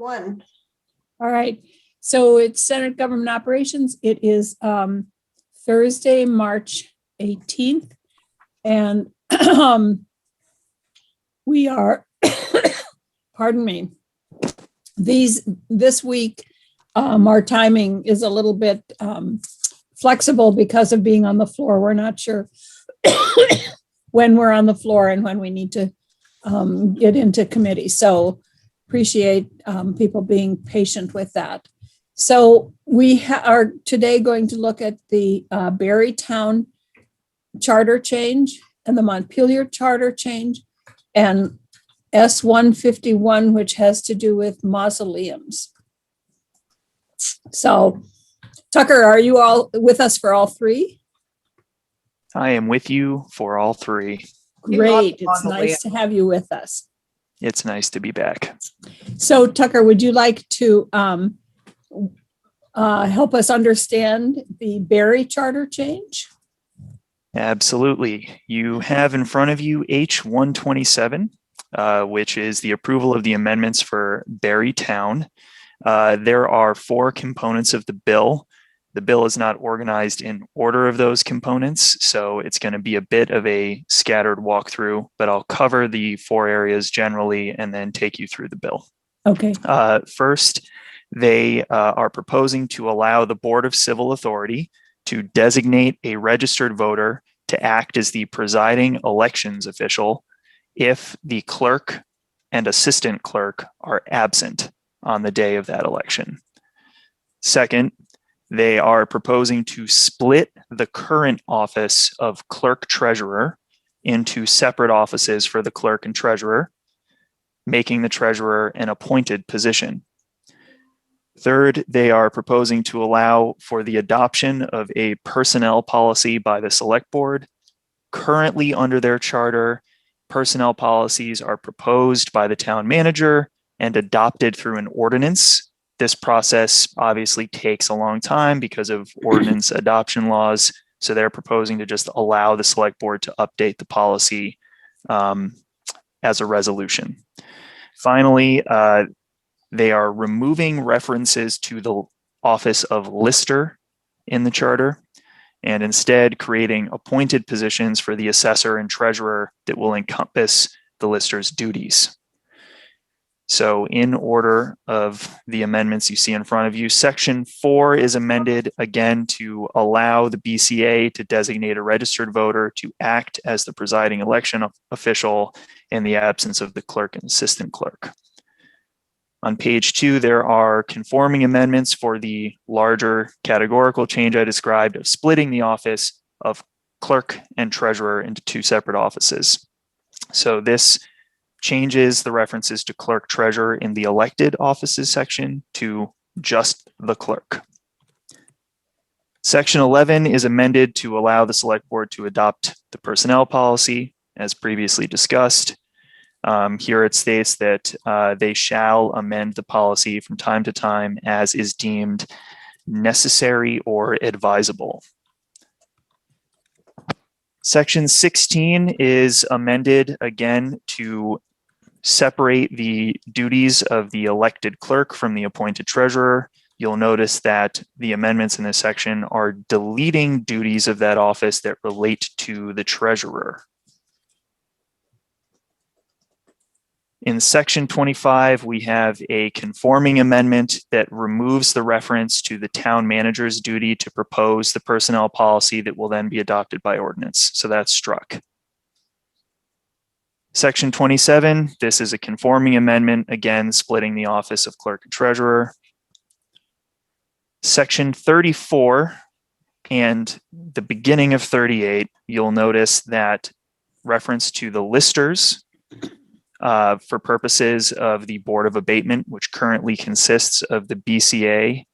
one. All right. So it's Senate Government Operations. It is Thursday, March 18th. And we are, pardon me, this week, our timing is a little bit flexible because of being on the floor. We're not sure when we're on the floor and when we need to get into committee. So appreciate people being patient with that. So we are today going to look at the Barrytown charter change and the Montpelier charter change and S-151, which has to do with mausoleums. So Tucker, are you all with us for all three? I am with you for all three. Great. It's nice to have you with us. It's nice to be back. So Tucker, would you like to help us understand the Barry charter change? Absolutely. You have in front of you H-127, which is the approval of the amendments for Barrytown. There are four components of the bill. The bill is not organized in order of those components, so it's going to be a bit of a scattered walkthrough, but I'll cover the four areas generally and then take you through the bill. Okay. First, they are proposing to allow the Board of Civil Authority to designate a registered voter to act as the presiding elections official if the clerk and assistant clerk are absent on the day of that election. Second, they are proposing to split the current office of clerk treasurer into separate offices for the clerk and treasurer, making the treasurer an appointed position. Third, they are proposing to allow for the adoption of a personnel policy by the select board. Currently under their charter, personnel policies are proposed by the town manager and adopted through an ordinance. This process obviously takes a long time because of ordinance adoption laws. So they're proposing to just allow the select board to update the policy as a resolution. Finally, they are removing references to the office of lister in the charter and instead creating appointed positions for the assessor and treasurer that will encompass the lister's duties. So in order of the amendments you see in front of you, Section 4 is amended again to allow the BCA to designate a registered voter to act as the presiding election official in the absence of the clerk and assistant clerk. On page 2, there are conforming amendments for the larger categorical change I described of splitting the office of clerk and treasurer into two separate offices. So this changes the references to clerk treasurer in the elected offices section to just the clerk. Section 11 is amended to allow the select board to adopt the personnel policy as previously discussed. Here it states that they shall amend the policy from time to time as is deemed necessary or advisable. Section 16 is amended again to separate the duties of the elected clerk from the appointed treasurer. You'll notice that the amendments in this section are deleting duties of that office that relate to the treasurer. In section 25, we have a conforming amendment that removes the reference to the town manager's duty to propose the personnel policy that will then be adopted by ordinance. So that's struck. Section 27, this is a conforming amendment, again, splitting the office of clerk and treasurer. Section 34 and the beginning of 38, you'll notice that reference to the listers for purposes of the Board of Abatement, which currently consists of the BCA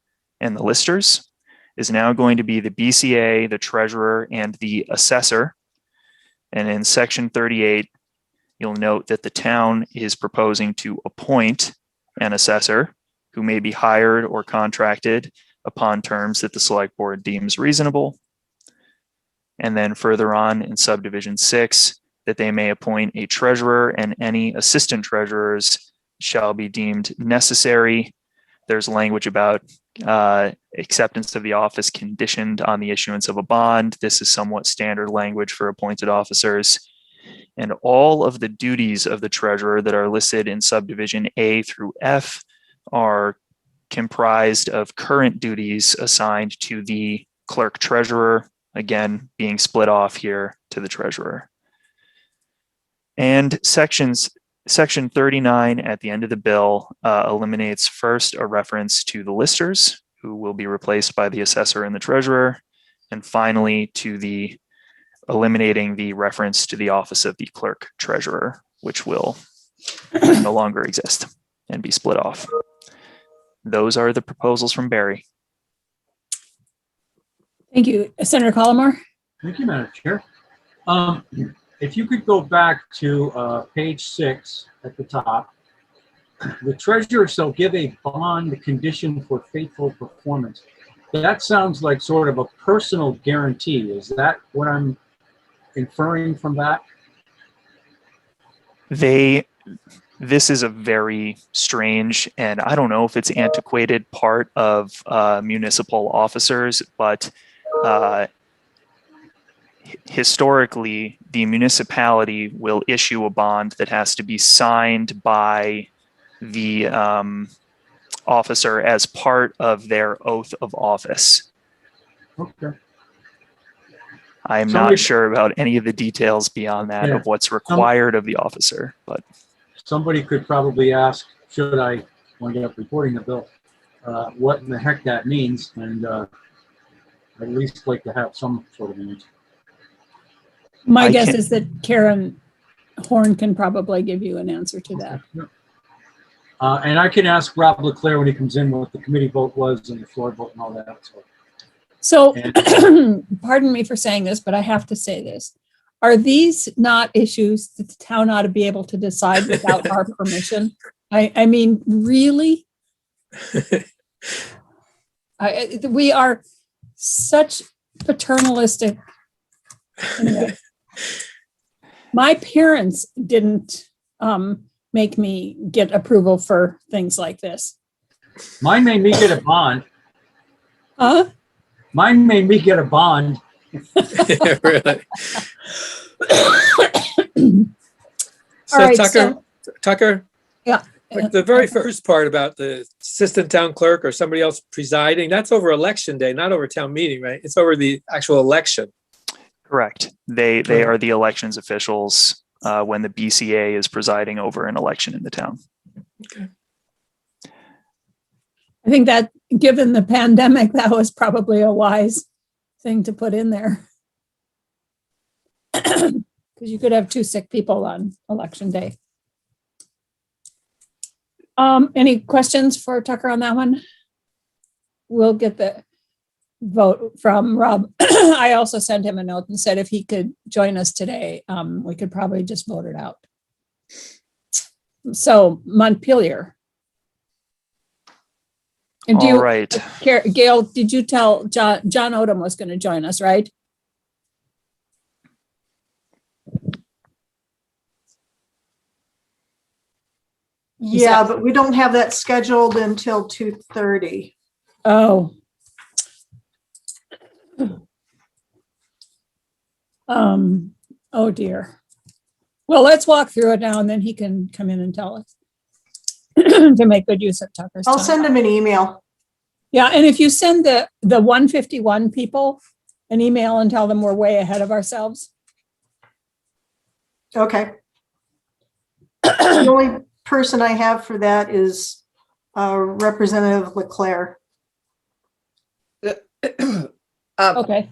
and the listers, is now going to be the BCA, the treasurer, and the assessor. And in section 38, you'll note that the town is proposing to appoint an assessor who may be hired or contracted upon terms that the select board deems reasonable. And then further on in subdivision 6, that they may appoint a treasurer and any assistant treasurers shall be deemed necessary. There's language about acceptance of the office conditioned on the issuance of a bond. This is somewhat standard language for appointed officers. And all of the duties of the treasurer that are listed in subdivision A through F are comprised of current duties assigned to the clerk treasurer, again, being split off here to the treasurer. And section 39 at the end of the bill eliminates first a reference to the listers, who will be replaced by the assessor and the treasurer, and finally to the eliminating the reference to the office of the clerk treasurer, which will no longer exist and be split off. Those are the proposals from Barry. Thank you. Senator Collmore? Thank you, Madam Chair. If you could go back to page 6 at the top, the treasurer shall give a bond condition for faithful performance. That sounds like sort of a personal guarantee. Is that what I'm inferring from that? This is a very strange, and I don't know if it's antiquated part of municipal officers, but historically, the municipality will issue a bond that has to be signed by the officer as part of their oath of office. Okay. I'm not sure about any of the details beyond that of what's required of the officer, but somebody could probably ask, should I wind up reporting the bill, what in the heck that means, and I'd at least like to have some sort of answer. My guess is that Karen Horn can probably give you an answer to that. And I can ask Rob Leclerc when he comes in what the committee vote was and the floor vote and all that. So, pardon me for saying this, but I have to say this. Are these not issues that the town ought to be able to decide without our permission? I mean, really? We are such paternalistic. Anyway. My parents didn't make me get approval for things like this. Mine made me get a bond. Huh? Mine made me get a bond. Really? So, All right, Tucker, yeah. like the very first part about the assistant town clerk or somebody else presiding, that's over election day, not over town meeting, right? It's over the actual election. correct. They are the elections officials when the BCA is presiding over an election in the town. Okay. I think that given the pandemic, that was probably a wise thing to put in there. Because you could have 2 sick people on election day. Any questions for Tucker on that one? We'll get the vote from Rob. I also sent him a note and said if he could join us today, we could probably just vote it out. So Montpelier. And All right. Gail, did you tell John Odom was going to join us, right? Yeah, but we don't have that scheduled until 2:30. Oh. Oh dear. Well, let's walk through it now and then he can come in and tell us to make good use of Tucker's I'll time. send him an email. Yeah, and if you send the 151 people an email and tell them we're way ahead of ourselves. Okay. The only person I have for that is Representative Leclerc. Okay.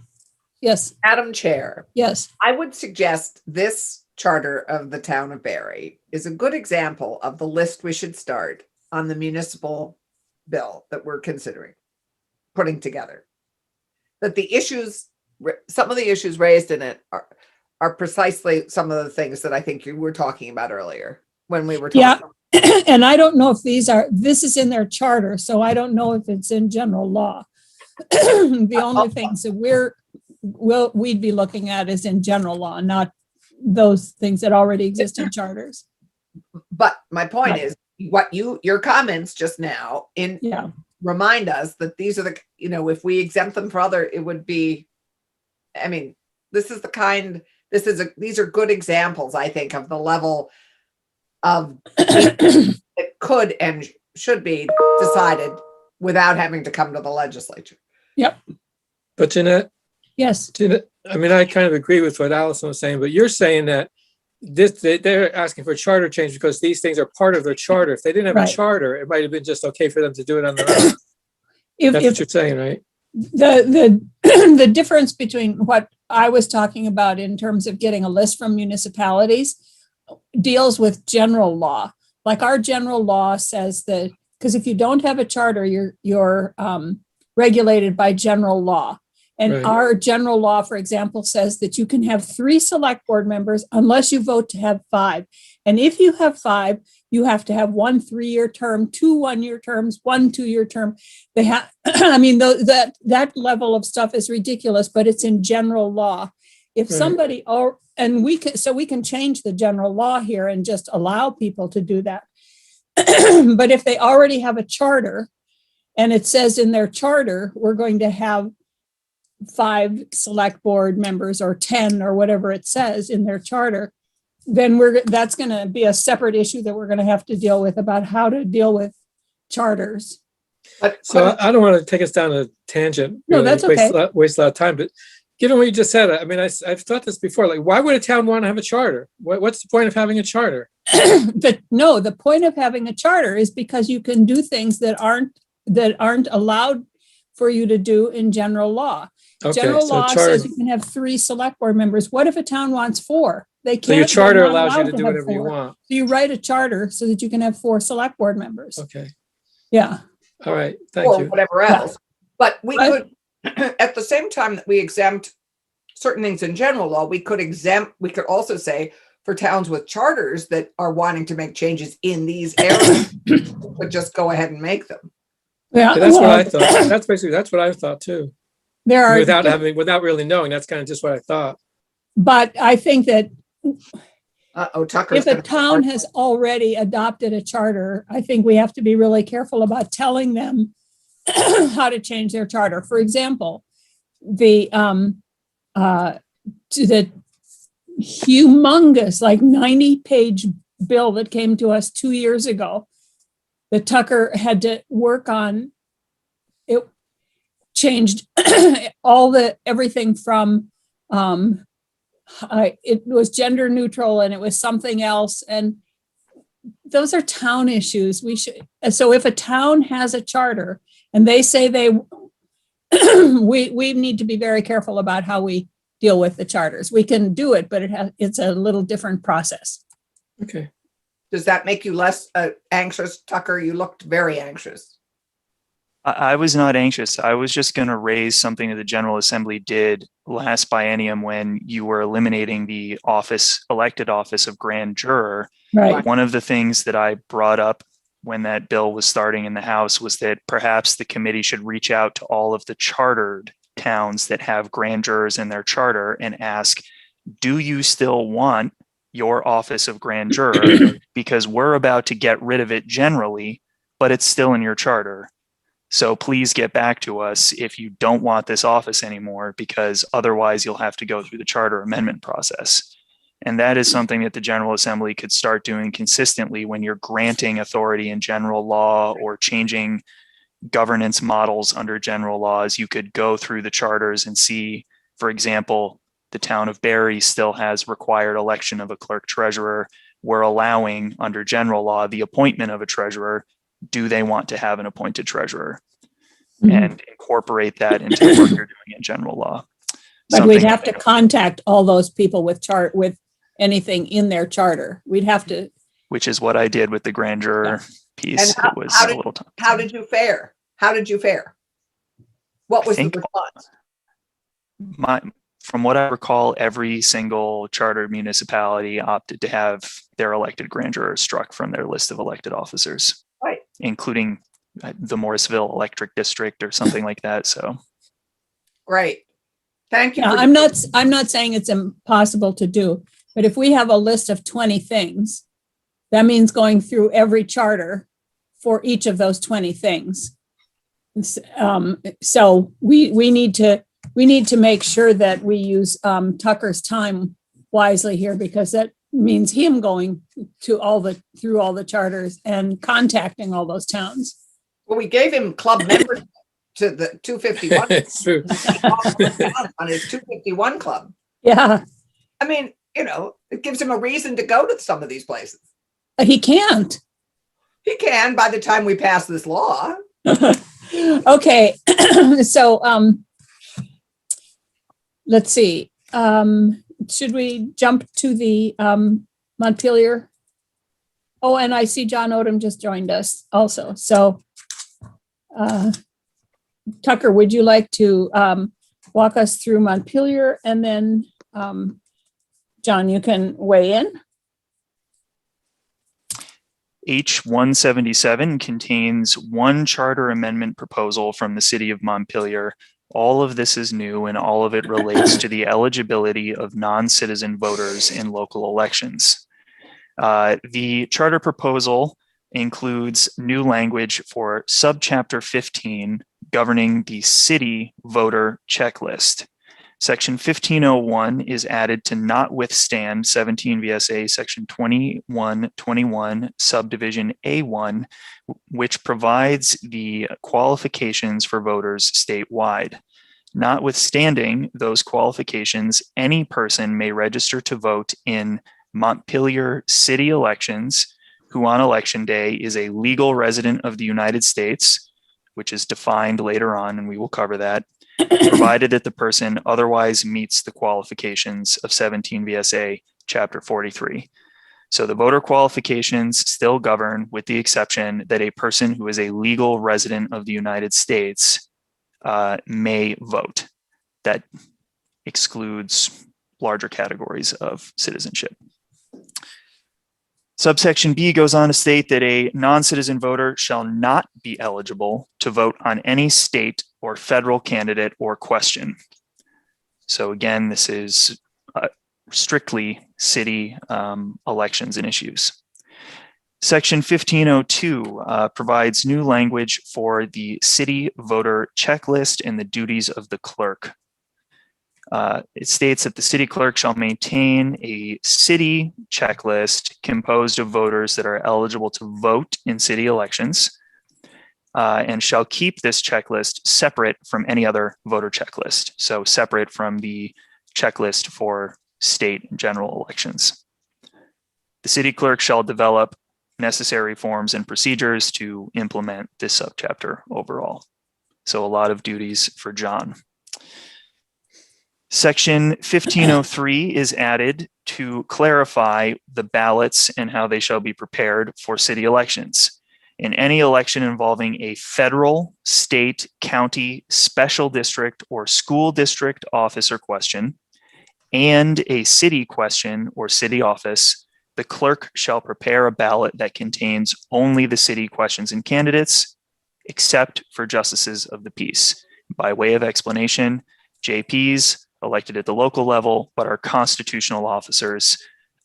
Yes, Madam Chair, yes. I would suggest this charter of the town of Barry is a good example of the list we should start on the municipal bill that we're considering putting together. That the issues, some of the issues raised in it are precisely some of the things that I think you were talking about earlier when we were talking. Yeah, and I don't know if this is in their charter, so I don't know if it's in general law. The only things that we'd be looking at is in general law, not those things that already exist in charters. But my point is, your comments just now Yeah. remind us that these are the, if we exempt them for other, it would be, I mean, these are good examples, I think, of the level of that could and should be decided without having to come to the legislature. Yep. But Jeanette, Yes. I mean, I kind of agree with what Allison was saying, but you're saying that they're asking for a charter change because these things are part of their charter. If they didn't have Right. a charter, it might have been just okay for them to do it on their own. That's what you're saying, right? The difference between what I was talking about in terms of getting a list from municipalities deals with general law. Like our general law says that, because if you don't have a charter, you're regulated by general law. And Right. our general law, for example, says that you can have 3 select board members unless you vote to have 5. And if you have 5, you have to have 1 3-year term, 2 1-year terms, 1 2-year term. They have, I mean, that level of stuff is ridiculous, but it's in general law. If Right. somebody, and we can change the general law here and just allow people to do that. But if they already have a charter and it says in their charter, we're going to have 5 select board members or 10 or whatever it says in their charter, then that's going to be a separate issue that we're going to have to deal with about how to deal with charters. So I don't want to take us down a tangent. No, really, that's okay. Waste a lot of time. But given what you just said, I mean, I've thought this before. Like, why would a town want to have a charter? What's the point of having a charter? The point of having a charter is because you can do things that aren't allowed for you to do in general law. Okay, General so law charter. says you can have 3 select board members. What if a town wants 4? They can't. So your charter they're not allows you allowed to do have whatever you 4. want. So you write a charter so that you can have 4 select board members. Okay. Yeah. All right. Thank Or you. whatever else. But we Right. could, at the same time that we exempt certain things in general law, we could also say for towns with charters that are wanting to make changes in these areas, we could just go ahead and make them. Yeah. That's what well, I thought. That's what I thought too. There are, Without really knowing, that's kind of just what I thought. but I think that Tucker's if a gonna- town has already adopted a charter, I think we have to be really careful about telling them how to change their charter. For example, the humongous, like 90-page bill that came to us 2 years ago that Tucker had to work on, it changed everything from it was gender neutral and it was something else. And those are town issues. So if a town has a charter and they say we need to be very careful about how we deal with the charters. We can do it, but it's a little different process. Okay. Does that make you less anxious, Tucker? You looked very anxious. I was not anxious. I was just going to raise something that the General Assembly did last biennium when you were eliminating the elected office of grand juror. Right. One of the things that I brought up when that bill was starting in the House was that perhaps the committee should reach out to all of the chartered towns that have grand jurors in their charter and ask, do you still want your office of grand juror? Because we're about to get rid of it generally, but it's still in your charter. So please get back to us if you don't want this office anymore, because otherwise you'll have to go through the charter amendment process. And that is something that the General Assembly could start doing consistently when you're granting authority in general law or changing governance models under general laws. You could go through the charters and see, for example, the town of Barry still has required election of a clerk treasurer. We're allowing under general law the appointment of a treasurer. Do they want to have an appointed treasurer? And incorporate that into the work you're doing in general law. But we'd have to contact all those people with anything in their charter. We'd have to. Which is what I did with the grand juror piece. And It was a little time. How did you fare? What was the response? From what I recall, every single chartered municipality opted to have their elected grand jurors struck from their list of elected officers, Right. Including the Morrisville Electric District or something like that. So Great. Thank you. Yeah, I'm not saying it's impossible to do, but if we have a list of 20 things that means going through every charter for each of those 20 things. So we need to make sure that we use Tucker's time wisely here, because that means him going to through all the charters and contacting all those towns. Well, we gave him club membership to the 251 It's true. on his 251 club. Yeah, I mean, it gives him a reason to go to some of these places. he can't. He can by the time we pass this law. Okay, so let's see. Should we jump to the Montpelier? Oh, and I see John Odom just joined us also. So Tucker, would you like to walk us through Montpelier, and then John, you can weigh in. H-177 contains one charter amendment proposal from the city of Montpelier. All of this is new, and all of it relates to the eligibility of non-citizen voters in local elections. The charter proposal includes new language for subchapter 15 governing the city voter checklist. Section 1501 is added to notwithstand 17 VSA section 2121 subdivision A1, which provides the qualifications for voters statewide. Notwithstanding those qualifications, any person may register to vote in Montpelier city elections who on election day is a legal resident of the United States, which is defined later on, and we will cover that, provided that the person otherwise meets the qualifications of 17 VSA chapter 43. So the voter qualifications still govern, with the exception that a person who is a legal resident of the United States may vote. That excludes larger categories of citizenship. Subsection B goes on to state that a non-citizen voter shall not be eligible to vote on any state or federal candidate or question. So again, this is strictly city elections and issues. Section 1502 provides new language for the city voter checklist and the duties of the clerk. It states that the city clerk shall maintain a city checklist composed of voters that are eligible to vote in city elections, and shall keep this checklist separate from any other voter checklist. So separate from the checklist for state and general elections. The city clerk shall develop necessary forms and procedures to implement this subchapter overall. So a lot of duties for John. Section 1503 is added to clarify the ballots and how they shall be prepared for city elections. In any election involving a federal, state, county, special district, or school district office or question, and a city question or city office, the clerk shall prepare a ballot that contains only the city questions and candidates, except for justices of the peace. By way of explanation, JPs elected at the local level, but are constitutional officers.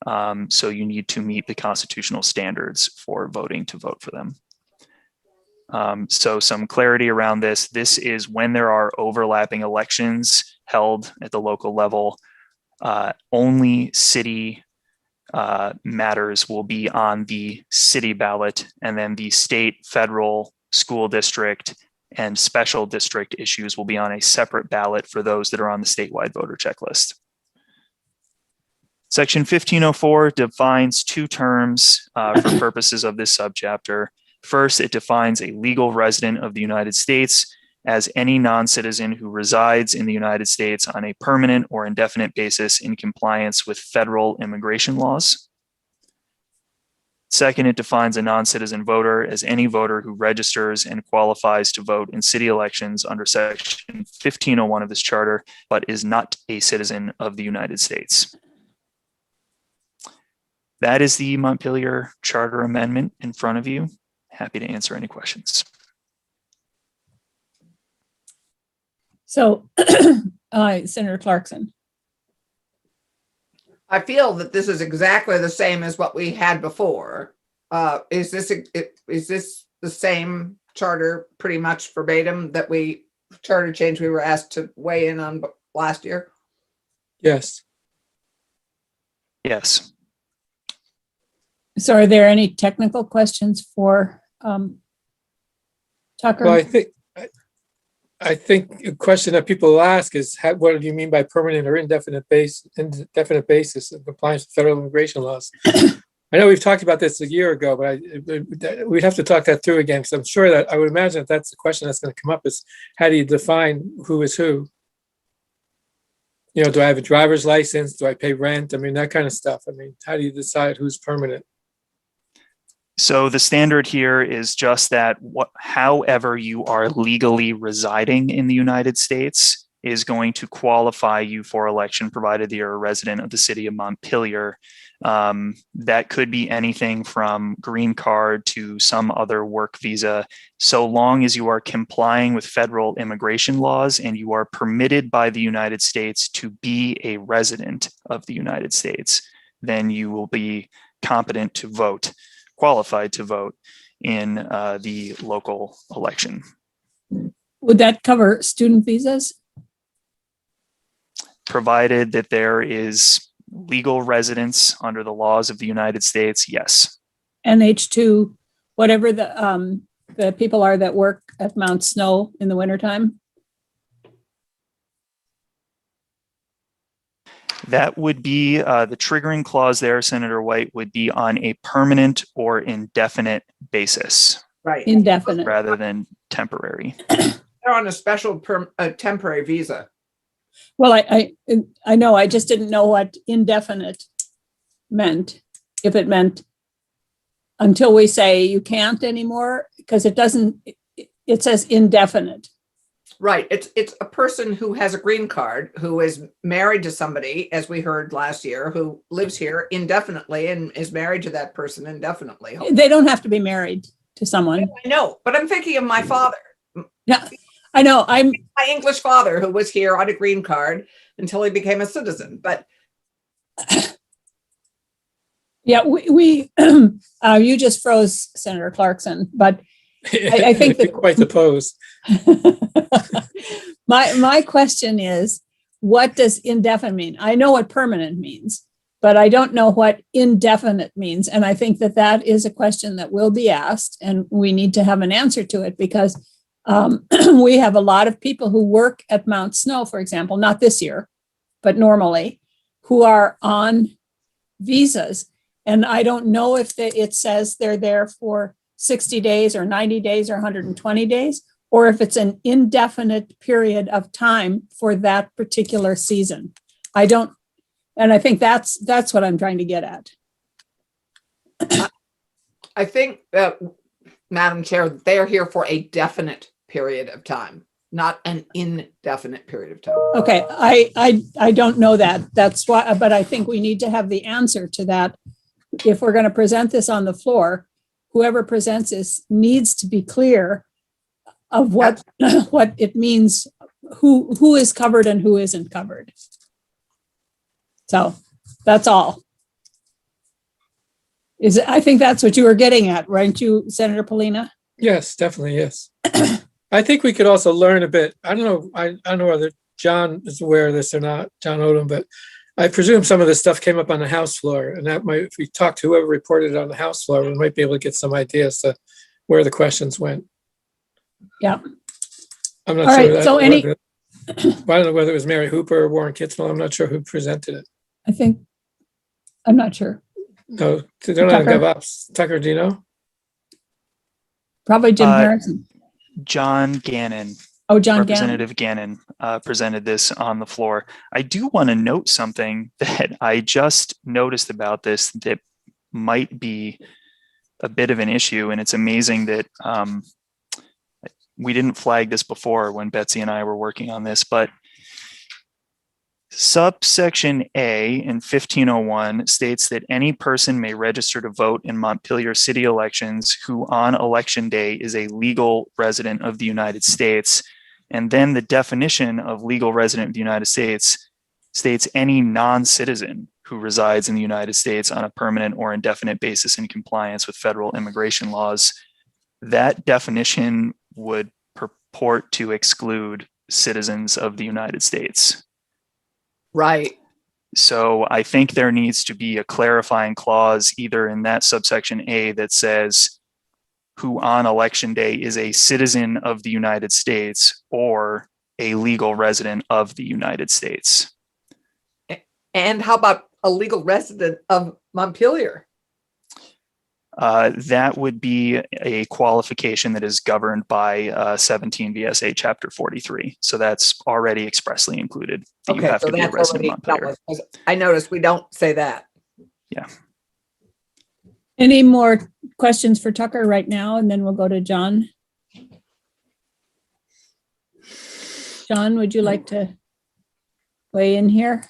So you need to meet the constitutional standards for voting to vote for them. So some clarity around this. This is when there are overlapping elections held at the local level, only city matters will be on the city ballot, and then the state, federal, school district, and special district issues will be on a separate ballot for those that are on the statewide voter checklist. Section 1504 defines two terms for purposes of this subchapter. First, it defines a legal resident of the United States as any non-citizen who resides in the United States on a permanent or indefinite basis in compliance with federal immigration laws. Second, it defines a non-citizen voter as any voter who registers and qualifies to vote in city elections under section 1501 of this charter, but is not a citizen of the United States. That is the Montpelier Charter Amendment in front of you. Happy to answer any questions. So, Senator Clarkson. I feel that this is exactly the same as what we had before. Is this the same charter pretty much verbatim that charter change we were asked to weigh in on last year? Yes. Yes. So are there any technical questions for Tucker? Well, I think a question that people ask is, what do you mean by permanent or indefinite basis in compliance with federal immigration laws? I know we've talked about this a year ago, but we'd have to talk that through again, because I'm sure that I would imagine that that's the question that's going to come up is, how do you define who is who? You know, do I have a driver's license? Do I pay rent? I mean, that kind of stuff. I mean, how do you decide who's permanent? So the standard here is just that however you are legally residing in the United States is going to qualify you for election, provided that you're a resident of the city of Montpelier. That could be anything from green card to some other work visa, so long as you are complying with federal immigration laws and you are permitted by the United States to be a resident of the United States, then you will be competent to vote, qualified to vote in the local election. Would that cover student visas? Provided that there is legal residence under the laws of the United States, yes. NH2, whatever the people are that work at Mount Snow in the wintertime? That would be the triggering clause there, Senator White, would be on a permanent or indefinite basis. Right. Indefinite. Rather than temporary. They're on a special temporary visa. Well, I know, I just didn't know what indefinite meant. If it meant until we say you can't anymore, because it says indefinite. Right. It's a person who has a green card, who is married to somebody, as we heard last year, who lives here indefinitely and is married to that person indefinitely. They don't have to be married to someone. I know, but I'm thinking of my father. Yeah, I know. I'm my English father, who was here on a green card until he became a citizen. But yeah, we you just froze, Senator Clarkson, but I think that quite the pose. my question is, what does indefinite mean? I know what permanent means, but I don't know what indefinite means. And I think that that is a question that will be asked, and we need to have an answer to it, because we have a lot of people who work at Mount Snow, for example, not this year, but normally, who are on visas. And I don't know if it says they're there for 60 days or 90 days or 120 days, or if it's an indefinite period of time for that particular season. I don't, and I think that's what I'm trying to get at. I think, Madam Chair, they're here for a definite period of time, not an indefinite period of time. Okay, I don't know that. That's why, but I think we need to have the answer to that. If we're going to present this on the floor, whoever presents this needs to be clear of what it means, who is covered and who isn't covered. So that's all. I think that's what you were getting at, right, you, Senator Polina? Yes, definitely, yes. I think we could also learn a bit. I don't know whether John is aware of this or not, John Odom, but I presume some of this stuff came up on the House floor, and that might, if we talk to whoever reported it on the House floor, we might be able to get some ideas to where the questions went. Yeah. I'm not All sure. right, so I don't know whether it was Mary Hooper or Warren Kitzmiller. I'm not sure who presented it. I'm not sure. No, they don't have GovOps. Tucker, do you know? Probably Jim Harrison. John Gannon. Oh, John Representative Gannon presented this on the floor. I do want to note something that I just noticed about this that might be a bit of an issue, and it's amazing that we didn't flag this before when Betsy and I were working on this, but subsection A in 1501 states that any person may register to vote in Montpelier city elections who on election day is a legal resident of the United States. And then the definition of legal resident of the United States states any non-citizen who resides in the United States on a permanent or indefinite basis in compliance with federal immigration laws. That definition would purport to exclude citizens of the United States. Right. So I think there needs to be a clarifying clause either in that subsection A that says who on election day is a citizen of the United States or a legal resident of the United States. And how about a legal resident of Montpelier? That would be a qualification that is governed by 17 VSA Chapter 43. So that's already expressly included. That you have to be a resident of Montpelier. I noticed we don't say that. Yeah. Any more questions for Tucker right now? And then we'll go to John. John, would you like to weigh in here?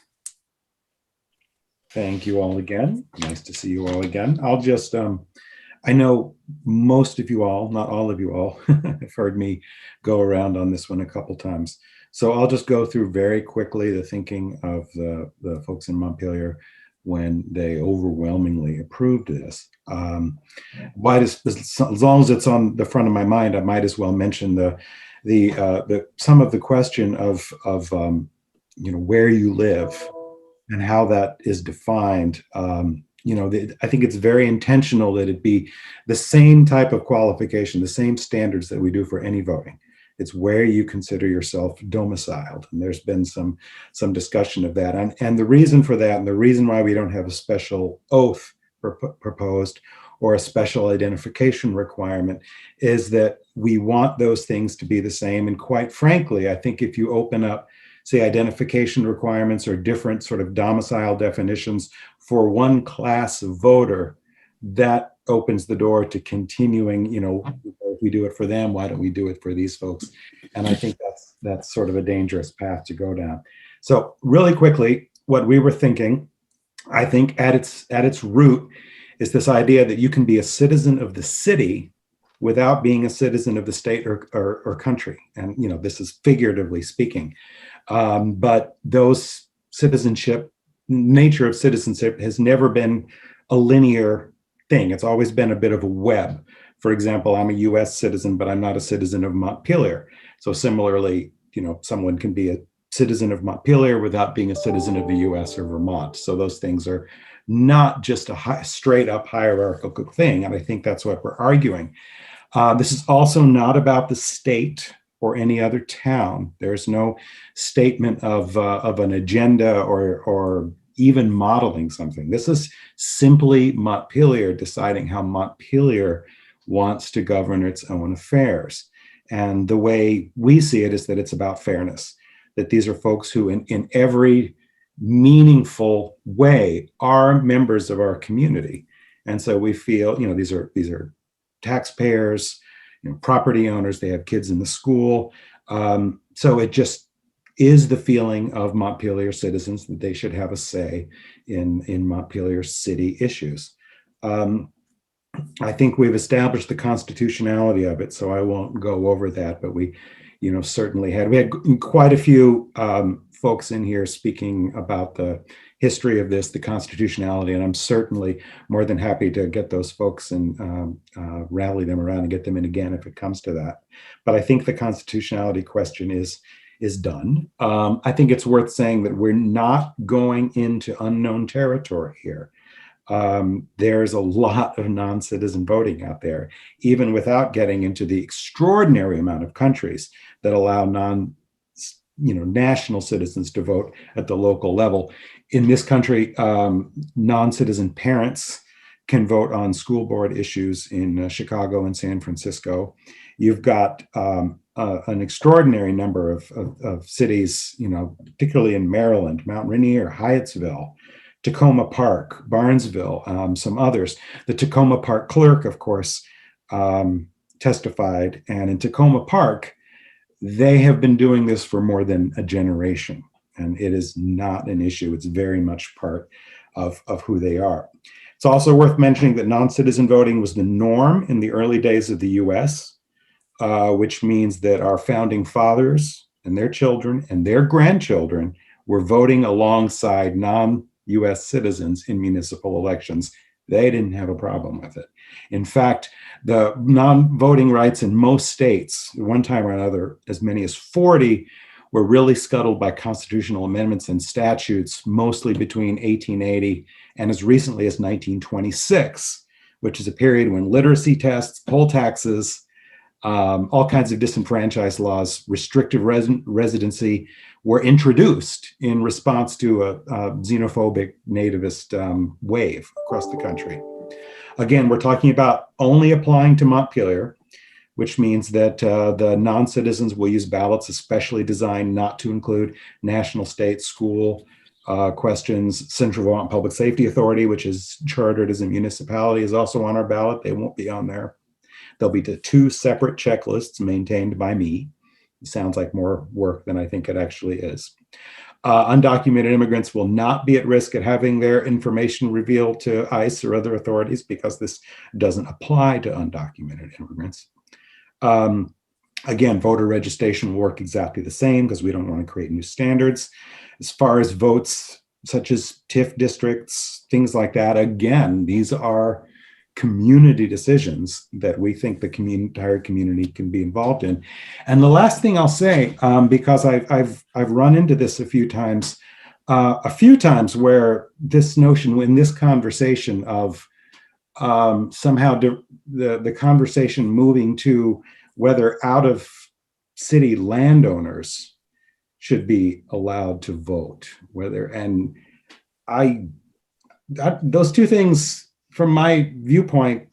Thank you all again. Nice to see you all again. I'll just, I know most of you all, not all of you all, have heard me go around on this one a couple times. So I'll just go through very quickly the thinking of the folks in Montpelier when they overwhelmingly approved this. As long as it's on the front of my mind, I might as well mention some of the question of where you live and how that is defined. I think it's very intentional that it be the same type of qualification, the same standards that we do for any voting. It's where you consider yourself domiciled. And there's been some discussion of that. And the reason for that, and the reason why we don't have a special oath proposed or a special identification requirement is that we want those things to be the same. And quite frankly, I think if you open up, say, identification requirements or different sort of domicile definitions for one class of voter, that opens the door to continuing, if we do it for them, why don't we do it for these folks? And I think that's sort of a dangerous path to go down. So really quickly, what we were thinking, I think at its root is this idea that you can be a citizen of the city without being a citizen of the state or country. And, this is figuratively speaking. But those nature of citizenship has never been a linear thing. It's always been a bit of a web. For example, I'm a US citizen, but I'm not a citizen of Montpelier. So similarly, someone can be a citizen of Montpelier without being a citizen of the US or Vermont. So those things are not just a straight up hierarchical thing. And I think that's what we're arguing. This is also not about the state or any other town. There's no statement of an agenda or even modeling something. This is simply Montpelier deciding how Montpelier wants to govern its own affairs. And the way we see it is that it's about fairness, that these are folks who in every meaningful way are members of our community. And so we feel, these are taxpayers, property owners, they have kids in the school. So it just is the feeling of Montpelier citizens that they should have a say in Montpelier city issues. I think we've established the constitutionality of it, so I won't go over that, but we certainly we had quite a few folks in here speaking about the history of this, the constitutionality, and I'm certainly more than happy to get those folks and rally them around and get them in again if it comes to that. But I think the constitutionality question is done. I think it's worth saying that we're not going into unknown territory here. There's a lot of non-citizen voting out there, even without getting into the extraordinary amount of countries that allow national citizens to vote at the local level. In this country, non-citizen parents can vote on school board issues in Chicago and San Francisco. You've got an extraordinary number of cities, particularly in Maryland, Mount Rainier, Hyattsville, Tacoma Park, Barnesville, some others. The Tacoma Park clerk, of course, testified, and in Tacoma Park, they have been doing this for more than a generation, and it is not an issue. It's very much part of who they are. It's also worth mentioning that non-citizen voting was the norm in the early days of the US, which means that our founding fathers and their children and their grandchildren were voting alongside US citizens in municipal elections. They didn't have a problem with it. In fact, the non-voting rights in most states, one time or another, as many as 40, were really scuttled by constitutional amendments and statutes, mostly between 1880 and as recently as 1926, which is a period when literacy tests, poll taxes, all kinds of disenfranchised laws, restrictive residency were introduced in response to a xenophobic nativist wave across the country. Again, we're talking about only applying to Montpelier, which means that the non-citizens will use ballots especially designed not to include national, state, school questions. Central Vermont Public Safety Authority, which is chartered as a municipality, is also on our ballot. They won't be on there. There'll be two separate checklists maintained by me. It sounds like more work than I think it actually is. Undocumented immigrants will not be at risk at having their information revealed to ICE or other authorities because this doesn't apply to undocumented immigrants. Again, voter registration will work exactly the same because we don't want to create new standards. As far as votes such as TIF districts, things like that, again, these are community decisions that we think the entire community can be involved in. And the last thing I'll say, because I've run into this a few times where this notion in this conversation of somehow the conversation moving to whether out of city landowners should be allowed to vote, those two things from my viewpoint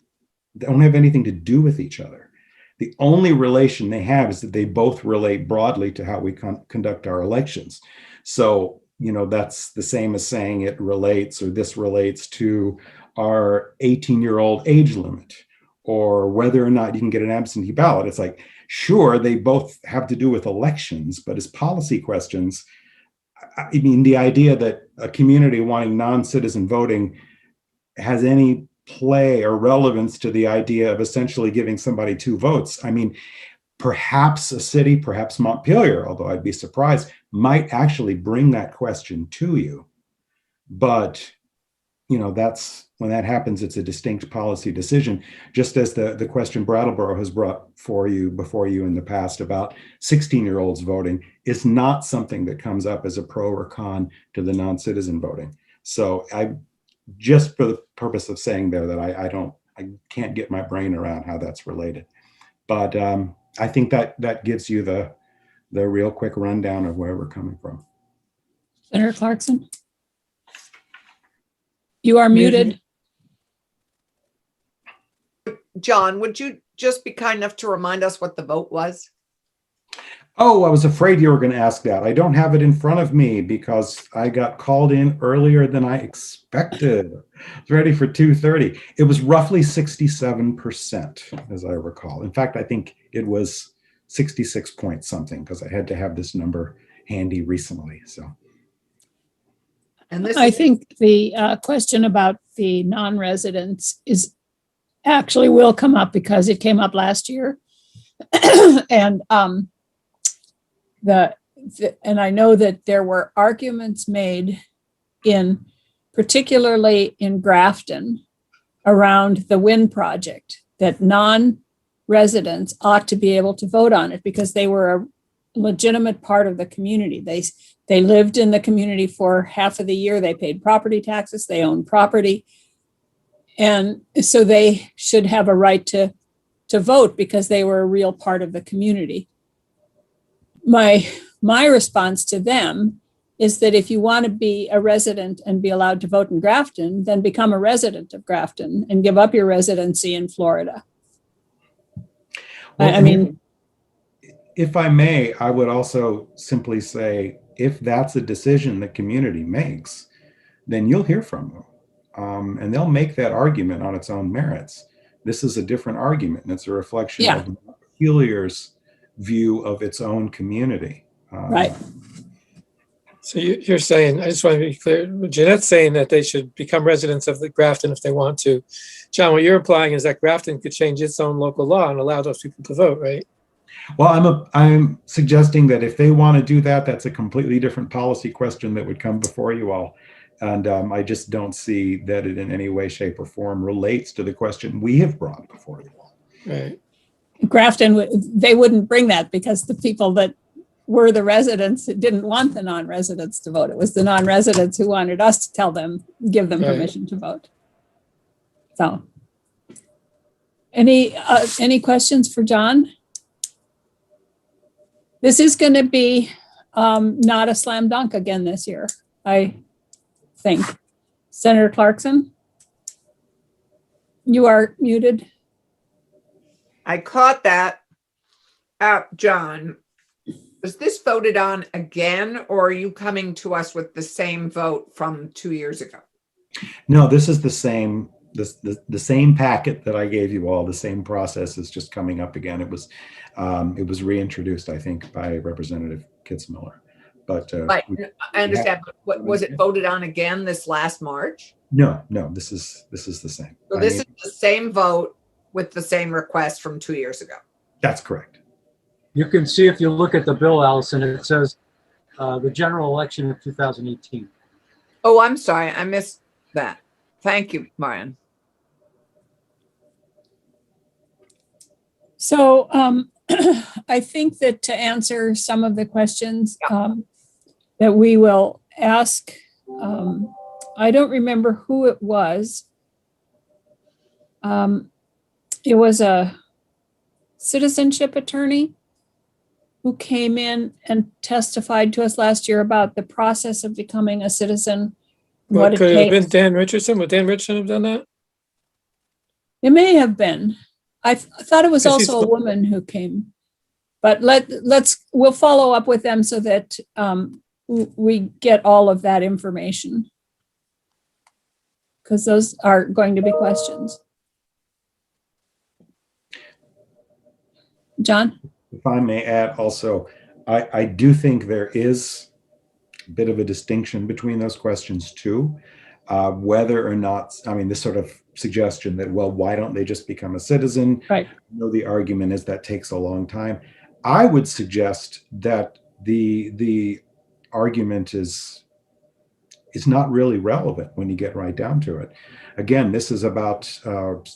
don't have anything to do with each other. The only relation they have is that they both relate broadly to how we conduct our elections. So, that's the same as saying it relates or this relates to our 18-year-old age limit or whether or not you can get an absentee ballot. It's like, sure, they both have to do with elections, but as policy questions, I mean, the idea that a community wanting non-citizen voting has any play or relevance to the idea of essentially giving somebody two votes. I mean, perhaps a city, perhaps Montpelier, although I'd be surprised, might actually bring that question to you. But, that's when that happens, it's a distinct policy decision, just as the question Brattleboro has brought before you in the past about 16-year-olds voting is not something that comes up as a pro or con to the non-citizen voting. So just for the purpose of saying there that I can't get my brain around how that's related. But I think that gives you the real quick rundown of where we're coming from. Senator Clarkson? You are muted. John, would you just be kind enough to remind us what the vote was? Oh, I was afraid you were going to ask that. I don't have it in front of me because I got called in earlier than I expected. It's ready for 2:30. It was roughly 67%, as I recall. In fact, I think it was 66 point something because I had to have this number handy recently. So, And this I think the question about the non-residents actually will come up because it came up last year. And and I know that there were arguments made particularly in Grafton around the wind project that non-residents ought to be able to vote on it because they were a legitimate part of the community. They lived in the community for half of the year. They paid property taxes. They owned property. And so they should have a right to vote because they were a real part of the community. My response to them is that if you want to be a resident and be allowed to vote in Grafton, then become a resident of Grafton and give up your residency in Florida. Well, I mean, if I may, I would also simply say, if that's a decision the community makes, then you'll hear from them. And they'll make that argument on its own merits. This is a different argument, and it's a reflection of Montpelier's view of its own community. right. So you're saying, I just want to be clear, Jeanette's saying that they should become residents of the Grafton if they want to. John, what you're implying is that Grafton could change its own local law and allow those people to vote, right? Well, I'm suggesting that if they want to do that, that's a completely different policy question that would come before you all. And I just don't see that it in any way, shape, or form relates to the question we have brought before you. Right. Grafton, they wouldn't bring that because the people that were the residents didn't want the non-residents to vote. It was the non-residents who wanted us to tell them, give them Right. permission to vote. So, any questions for John? This is going to be not a slam dunk again this year, I think. Senator Clarkson, you are muted. I caught that. John, was this voted on again, or are you coming to us with the same vote from 2 years ago? No, this is the same. The same packet that I gave you all. The same process is just coming up again. It was reintroduced, I think, by Representative Kitzmiller. But Right. I understand. But what was it voted on again this last March? No. This is the same. So this is the same vote with the same request from 2 years ago. That's correct. You can see if you look at the bill, Allison, it says the general election of 2018. Oh, I'm sorry. I missed that. Thank you, Brian. So I think that to answer some of the questions that we will ask, I don't remember who it was. It was a citizenship attorney who came in and testified to us last year about the process of becoming a citizen. What it could it have been takes. Dan Richardson? Would Dan Richardson have done that? It may have been. I thought it was Because he's also a woman who came, but we'll follow up with them so that we get all of that information, because those are going to be questions. John? If I may add also, I do think there is a bit of a distinction between those questions too. Whether or not, I mean, this sort of suggestion that, well, why don't they just become a citizen? Right. The argument is that takes a long time. I would suggest that the argument is not really relevant when you get right down to it. Again, this is about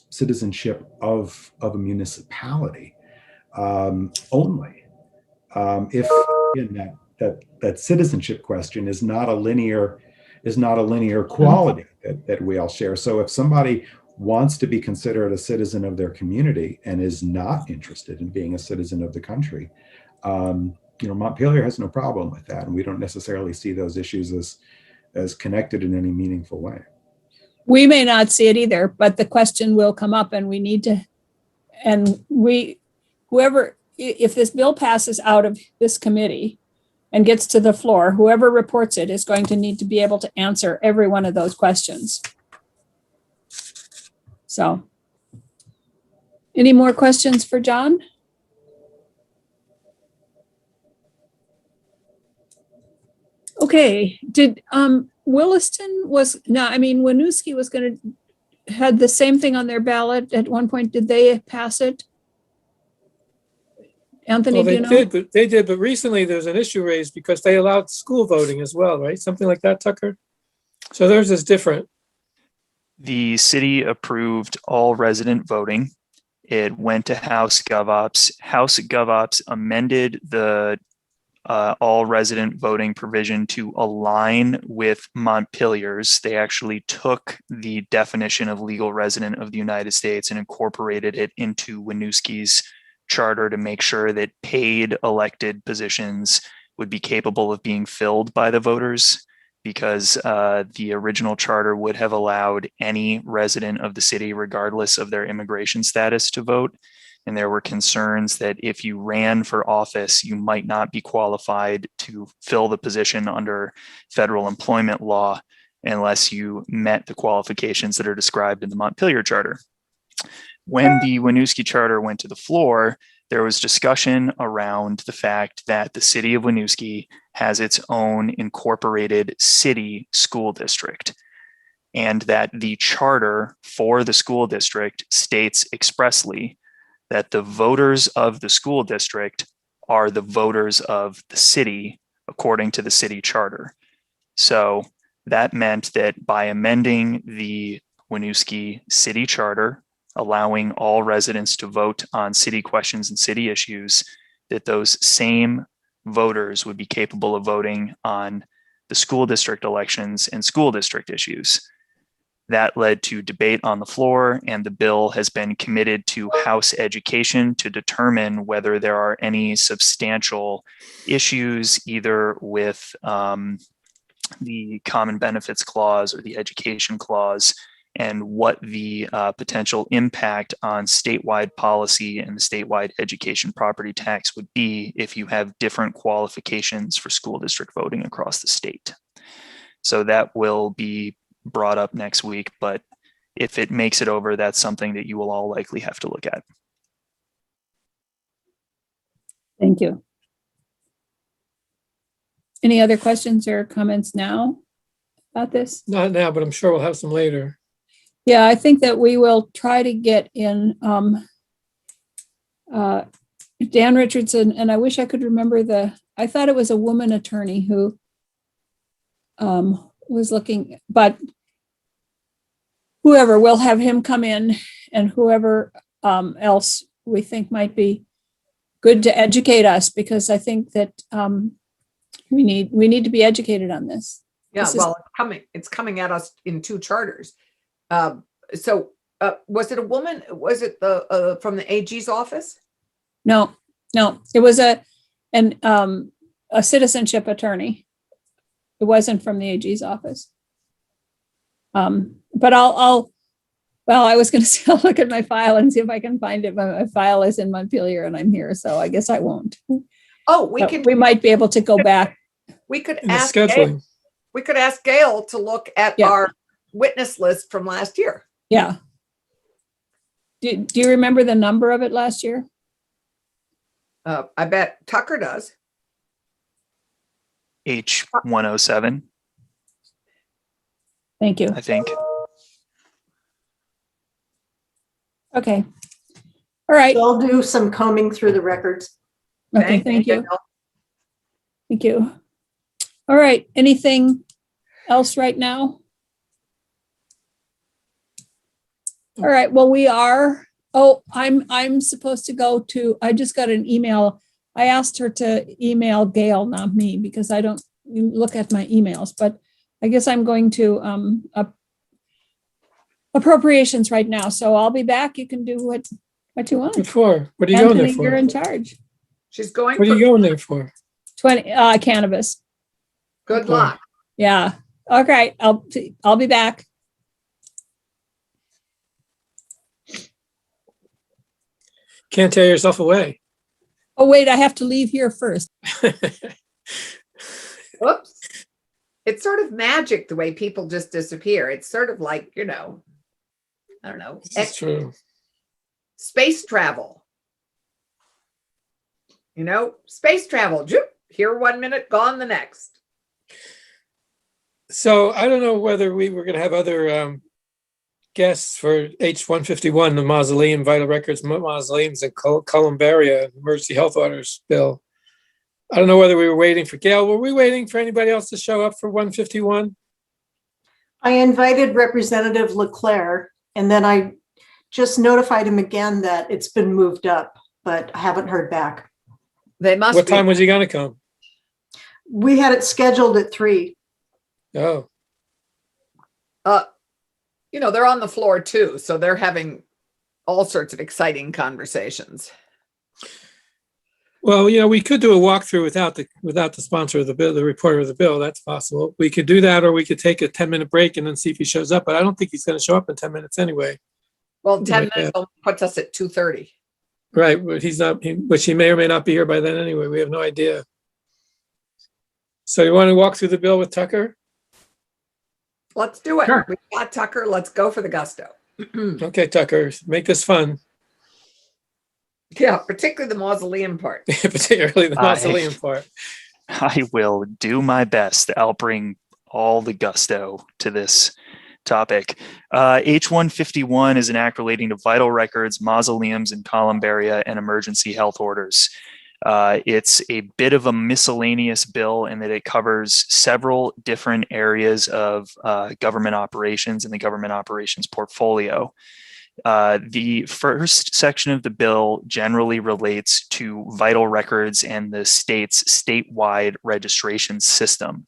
citizenship of a municipality only. If again, that citizenship question is not a linear quality that we all share. So if somebody wants to be considered a citizen of their community and is not interested in being a citizen of the country, Montpelier has no problem with that, and we don't necessarily see those issues as connected in any meaningful way. We may not see it either, but the question will come up, and we need to, and if this bill passes out of this committee and gets to the floor, whoever reports it is going to need to be able to answer every one of those questions. So, any more questions for John? Okay, did Williston Winooski was going to had the same thing on their ballot at one point. Did they pass it? Anthony, Well, do you know? they did, but recently there's an issue raised because they allowed school voting as well, right? Something like that, Tucker? So theirs is different. The city approved all resident voting. It went to House GovOps. House GovOps amended the all resident voting provision to align with Montpelier's. They actually took the definition of legal resident of the United States and incorporated it into Winooski's charter to make sure that paid elected positions would be capable of being filled by the voters, because the original charter would have allowed any resident of the city, regardless of their immigration status, to vote. And there were concerns that if you ran for office, you might not be qualified to fill the position under federal employment law unless you met the qualifications that are described in the Montpelier Charter. When the Winooski Charter went to the floor, there was discussion around the fact that the city of Winooski has its own incorporated city school district, and that the charter for the school district states expressly that the voters of the school district are the voters of the city according to the city charter. So That meant that by amending the Winooski City Charter, allowing all residents to vote on city questions and city issues, that those same voters would be capable of voting on the school district elections and school district issues. That led to debate on the floor, and the bill has been committed to House Education to determine whether there are any substantial issues either with the Common Benefits Clause or the Education Clause, and what the potential impact on statewide policy and the statewide education property tax would be if you have different qualifications for school district voting across the state. So that will be brought up next week, but if it makes it over, that's something that you will all likely have to look at. Thank you. Any other questions or comments now about this? Not now, but I'm sure we'll have some later. Yeah, I think that we will try to get in Dan Richardson, and I wish I could remember I thought it was a woman attorney who was looking, but whoever, will have him come in, and whoever else we think might be good to educate us, because I think that we need to be educated on this. Yeah, This is- well, it's coming at us in two charters. So was it a woman? Was it from the AG's office? No, it was a citizenship attorney. It wasn't from the AG's office. But I was going to say, I'll look at my file and see if I can find it. My file is in Montpelier and I'm here, so I guess I won't. Oh, We might be able to go back. We could In the ask Gail, scheduling. we could ask Gail to look at Yeah. our witness list from last year. Yeah. Do you remember the number of it last year? I bet Tucker does. H107, Thank you. I think. Okay. All right. I'll do some combing through the records. Okay, thank you. Gail. Thank you. All right. Anything else right now? All right. Well, I'm supposed to go to, I just got an email. I asked her to email Gail, not me, because I don't look at my emails, but I guess I'm going to appropriations right now. So I'll be back. You can do what you want. What for? What are you going there Anthony, you're for? in charge. She's going What are for you going there for? 20 cannabis. good Okay. luck. Yeah. Okay. I'll be back. Can't tear yourself away. Oh, wait, I have to leave here first. Whoops. It's sort of magic the way people just disappear. It's sort of like, I don't know, This is true. space travel. Space travel. Here 1 minute, gone the next. So I don't know whether we were going to have other guests for H151, the Mausoleum Vital Records Mausoleums and Columbaria Emergency Health Orders bill. I don't know whether we were waiting for Gail. Were we waiting for anybody else to show up for 151? I invited Representative Leclerc, and then I just notified him again that it's been moved up, but I haven't heard back. They must What be. time was he going to come? We had it scheduled at 3. Oh, They're on the floor too, so they're having all sorts of exciting conversations. well, we could do a walkthrough without the sponsor of the bill, the reporter of the bill. That's possible. We could do that, or we could take a 10-minute break and then see if he shows up. But I don't think he's going to show up in 10 minutes anyway. Well, 10 Right, minutes only puts us at 2:30. Right, but he's not. Which he may or may not be here by then anyway. We have no idea. So you want to walk through the bill with Tucker? Let's do it. Sure. We got Tucker. Let's go for the gusto. Okay, Tucker, make this fun. Yeah, particularly the mausoleum part. Particularly the mausoleum part. I will do my best. I'll bring all the gusto to this topic. H151 is an act relating to vital records, mausoleums, and columbaria and emergency health orders. It's a bit of a miscellaneous bill in that it covers several different areas of government operations and the government operations portfolio. The first section of the bill generally relates to vital records and the state's statewide registration system.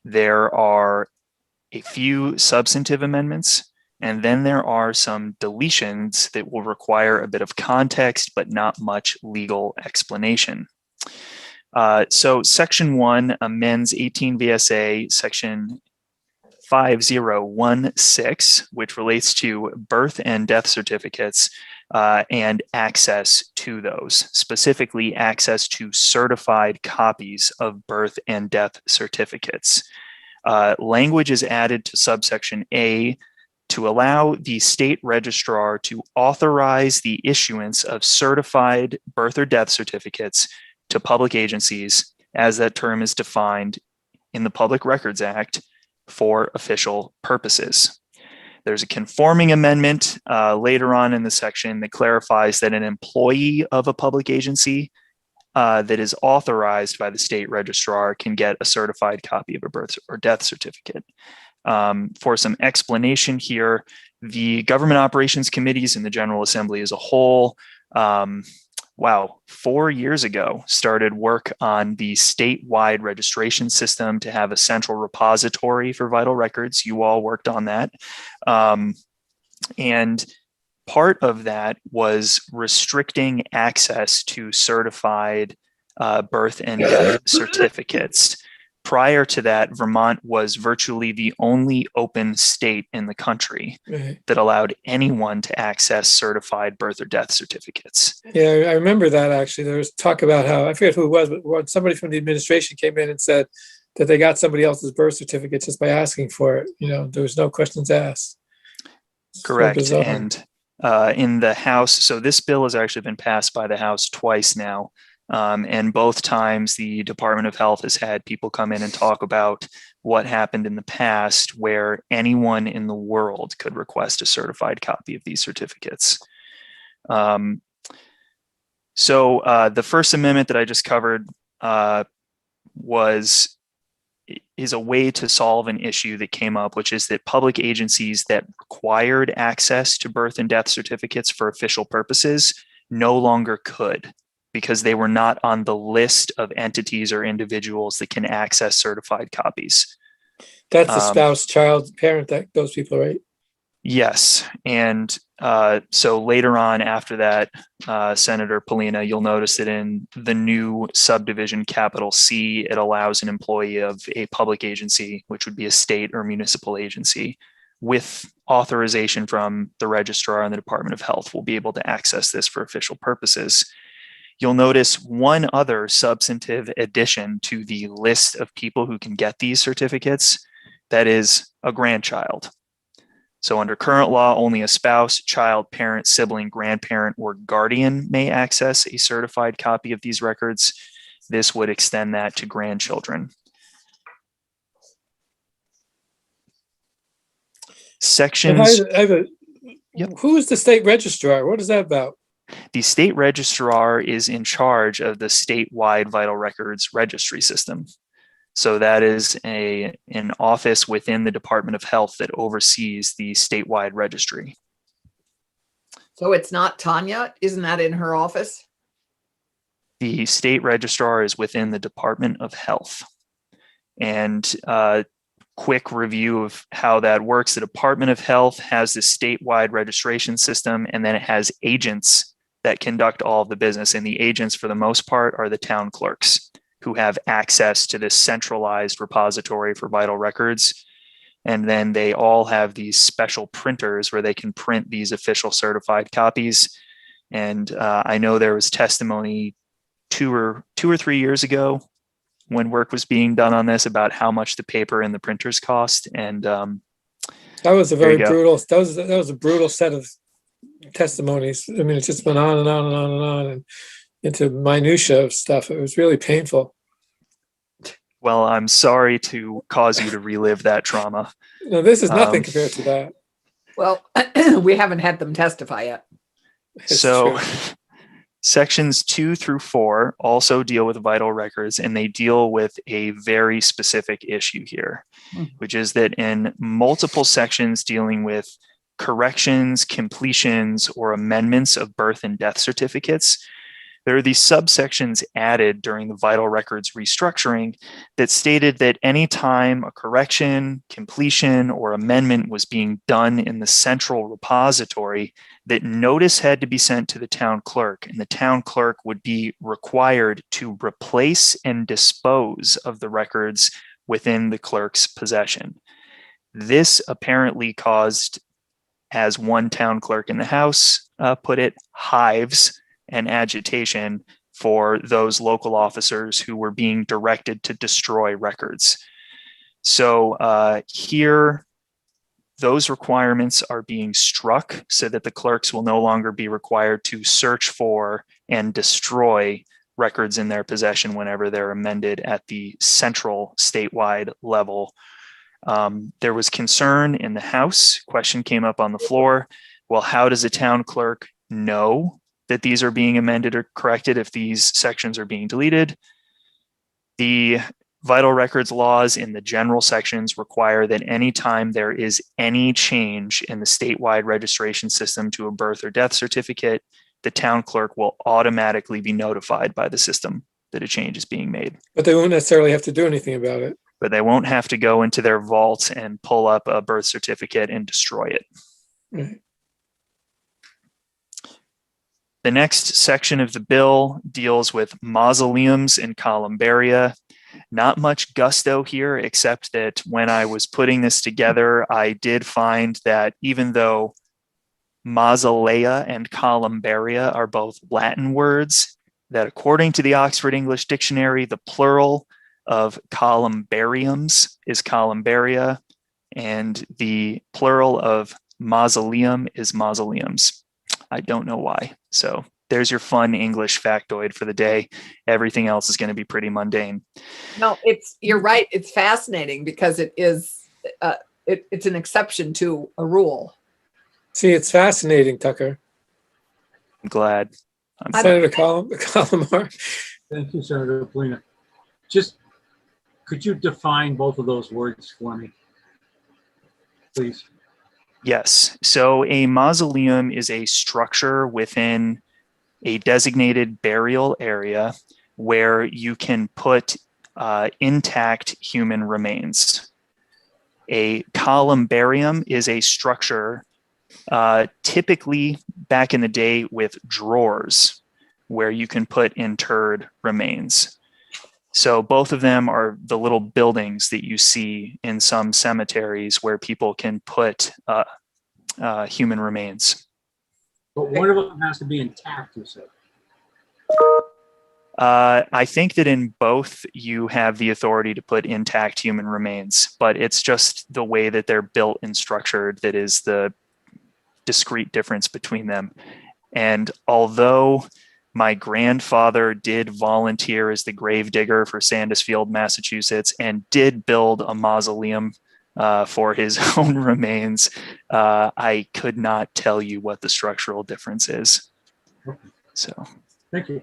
There are a few substantive amendments, and then there are some deletions that will require a bit of context, but not much legal explanation. So Section 1 amends 18 VSA Section 5016, which relates to birth and death certificates and access to those, specifically access to certified copies of birth and death certificates. Language is added to subsection A to allow the state registrar to authorize the issuance of certified birth or death certificates to public agencies as that term is defined in the Public Records Act for official purposes. There's a conforming amendment later on in the section that clarifies that an employee of a public agency that is authorized by the state registrar can get a certified copy of a birth or death certificate. For some explanation here, the government operations committees in the General Assembly as a whole, 4 years ago, started work on the statewide registration system to have a central repository for vital records. You all worked on that. And part of that was restricting access to certified birth and death certificates. Prior to that, Vermont was virtually the only open state in the country that allowed anyone to access certified birth or death certificates. Yeah, I remember that actually. There was talk about how, I forget who it was, but somebody from the administration came in and said that they got somebody else's birth certificate just by asking for it. You know, there was no questions asked. Correct. So and in the House, so this bill has actually been passed by the House twice now. And both times the Department of Health has had people come in and talk about what happened in the past where anyone in the world could request a certified copy of these certificates. So the First Amendment that I just covered is a way to solve an issue that came up, which is that public agencies that required access to birth and death certificates for official purposes no longer could, because they were not on the list of entities or individuals that can access certified copies. that's the spouse, child, parent, those people, right? Yes. And so later on after that, Senator Polina, you'll notice that in the new subdivision capital C, it allows an employee of a public agency, which would be a state or municipal agency, with authorization from the registrar and the Department of Health, will be able to access this for official purposes. You'll notice one other substantive addition to the list of people who can get these certificates, that is a grandchild. So under current law, only a spouse, child, parent, sibling, grandparent, or guardian may access a certified copy of these records. This would extend that to grandchildren. Sections. Who is the state registrar? What is that about? The state registrar is in charge of the statewide vital records registry system. So that is an office within the Department of Health that oversees the statewide registry. So it's not Tanya? Isn't that in her office? The state registrar is within the Department of Health. And quick review of how that works. The Department of Health has the statewide registration system, and then it has agents that conduct all of the business. And the agents, for the most part, are the town clerks who have access to this centralized repository for vital records. And then they all have these special printers where they can print these official certified copies. And I know there was testimony two or 3 years ago when work was being done on this about how much the paper and the printers cost. And that was a very brutal, that was a brutal set of testimonies. I mean, it just went on and on and on and on and into minutia of stuff. It was really painful. Well, I'm sorry to cause you to relive that trauma. No, this is nothing compared to that. Well, we haven't had them testify yet. So Sections 2 through 4 also deal with vital records, and they deal with a very specific issue here, which is that in multiple sections dealing with corrections, completions, or amendments of birth and death certificates, there are these subsections added during the vital records restructuring that stated that any time a correction, completion, or amendment was being done in the central repository, that notice had to be sent to the town clerk, and the town clerk would be required to replace and dispose of the records within the clerk's possession. This apparently caused, as one town clerk in the House put it, hives and agitation for those local officers who were being directed to destroy records. So here, those requirements are being struck so that the clerks will no longer be required to search for and destroy records in their possession whenever they're amended at the central statewide level. There was concern in the House. Question came up on the floor. Well, how does a town clerk know that these are being amended or corrected if these sections are being deleted? The vital records laws in the general sections require that anytime there is any change in the statewide registration system to a birth or death certificate, the town clerk will automatically be notified by the system that a change is being made. But they won't necessarily have to do anything about it. But they won't have to go into their vault and pull up a birth certificate and destroy it. Right. The next section of the bill deals with mausoleums and columbaria. Not much gusto here, except that when I was putting this together, I did find that even though mausolea and columbaria are both Latin words, that according to the Oxford English Dictionary, the plural of columbariums is columbaria, and the plural of mausoleum is mausoleums. I don't know why. So there's your fun English factoid for the day. Everything else is going to be pretty mundane. No, you're right. It's fascinating because it is, it's an exception to a rule. See, it's fascinating, Tucker. I'm glad. Senator Colomar. Thank you, Senator Polina. Just, could you define both of those words for me, please? Yes. So a mausoleum is a structure within a designated burial area where you can put intact human remains. A columbarium is a structure typically back in the day with drawers where you can put interred remains. So both of them are the little buildings that you see in some cemeteries where people can put human remains. But one of them has to be intact, you said. I think that in both you have the authority to put intact human remains, but it's just the way that they're built and structured that is the discrete difference between them. And although my grandfather did volunteer as the grave digger for Sandusfield, Massachusetts, and did build a mausoleum for his own remains, I could not tell you what the structural difference is. So, thank you.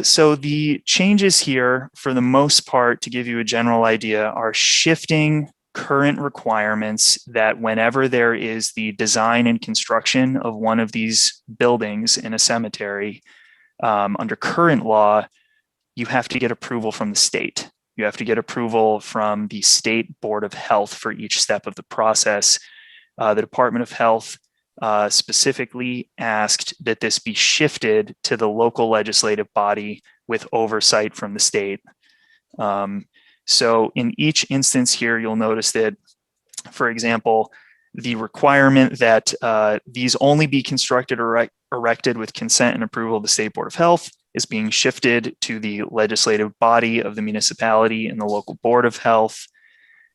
So the changes here, for the most part, to give you a general idea, are shifting current requirements that whenever there is the design and construction of one of these buildings in a cemetery, under current law, you have to get approval from the state. You have to get approval from the state board of health for each step of the process. The Department of Health specifically asked that this be shifted to the local legislative body with oversight from the state. So in each instance here, you'll notice that, for example, the requirement that these only be constructed or erected with consent and approval of the State Board of Health is being shifted to the legislative body of the municipality and the local Board of Health,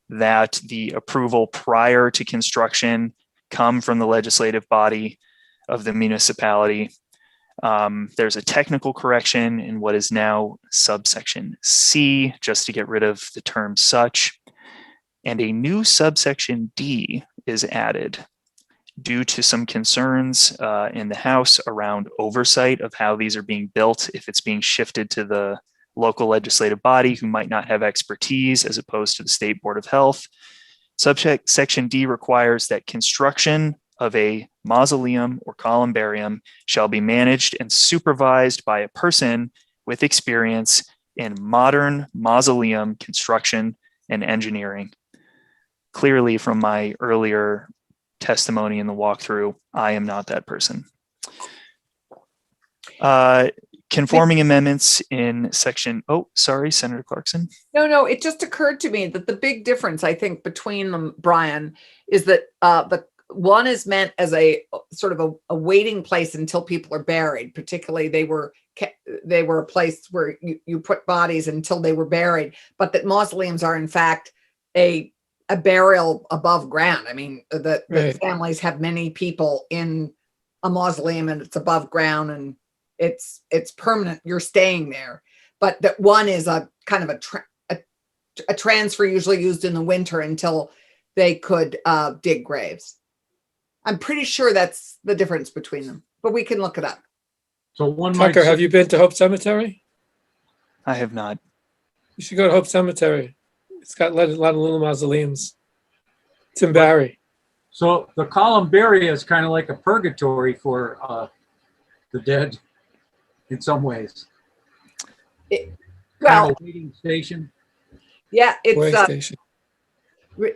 that the approval prior to construction come from the legislative body of the municipality. There's a technical correction in what is now subsection C, just to get rid of the term such, and a new subsection D is added. due to some concerns in the House around oversight of how these are being built, if it's being shifted to the local legislative body who might not have expertise as opposed to the State Board of Health. Subsection D requires that construction of a mausoleum or columbarium shall be managed and supervised by a person with experience in modern mausoleum construction and engineering. Clearly, from my earlier testimony in the walkthrough, I am not that person. Conforming amendments in section, oh, sorry, Senator Clarkson. No, it just occurred to me that the big difference, I think, between them, Brian, is that the one is meant as a sort of a waiting place until people are buried. Particularly, they were a place where you put bodies until they were buried, but that mausoleums are in fact a burial above ground. I mean, the families have many people in a mausoleum and it's above ground and it's permanent. You're staying there, but that one is a kind of a transfer usually used in the winter until they could dig graves. I'm pretty sure that's the difference between them, but we can look it up. So one might Tucker, say- have you been to Hope Cemetery? I have not. You should go to Hope Cemetery. It's got a lot of little mausoleums. It's in Barry. So the columbaria is kind of like a purgatory for the dead in some ways. Kind Well, of a waiting station. yeah, Way it's station.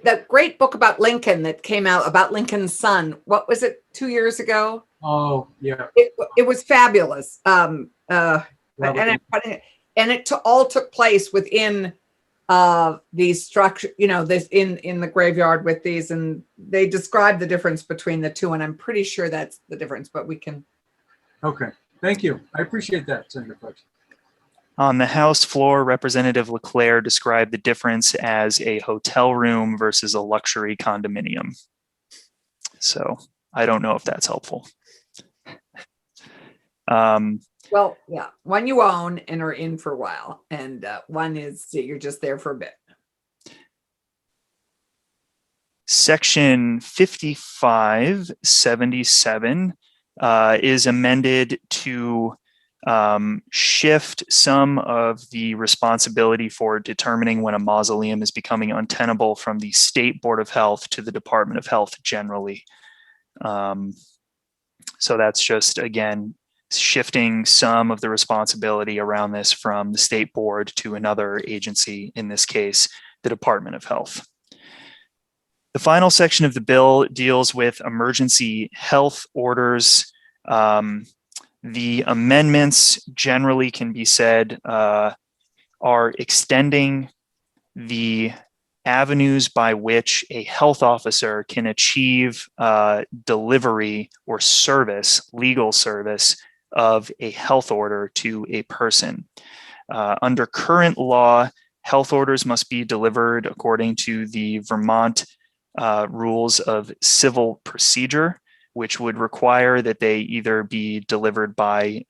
that great book about Lincoln that came out about Lincoln's son. What was it, 2 years ago? Oh, yeah. It was fabulous. And Robert- it all took place within these structure, this in the graveyard with these, and they describe the difference between the two, and I'm pretty sure that's the difference, but we can. Okay, thank you. I appreciate that, Senator Clarkson. On the House floor, Representative Leclerc described the difference as a hotel room versus a luxury condominium. So I don't know if that's helpful. Well, yeah, one you own and are in for a while, and one is you're just there for a bit. Section 5577 is amended to shift some of the responsibility for determining when a mausoleum is becoming untenable from the State Board of Health to the Department of Health generally. So that's just, again, shifting some of the responsibility around this from the State Board to another agency, in this case, the Department of Health. The final section of the bill deals with emergency health orders. The amendments generally can be said are extending the avenues by which a health officer can achieve delivery or service, legal service of a health order to a person. Under current law, health orders must be delivered according to the Vermont rules of civil procedure, which would require that they either be delivered by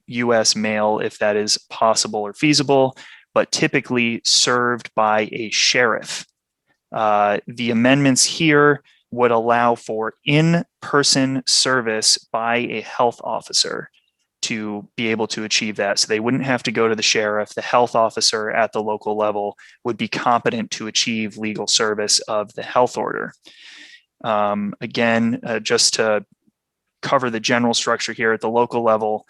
U.S. mail if that is possible or feasible, but typically served by a sheriff. The amendments here would allow for in-person service by a health officer to be able to achieve that. So they wouldn't have to go to the sheriff. The health officer at the local level would be competent to achieve legal service of the health order. Again, just to cover the general structure here at the local level,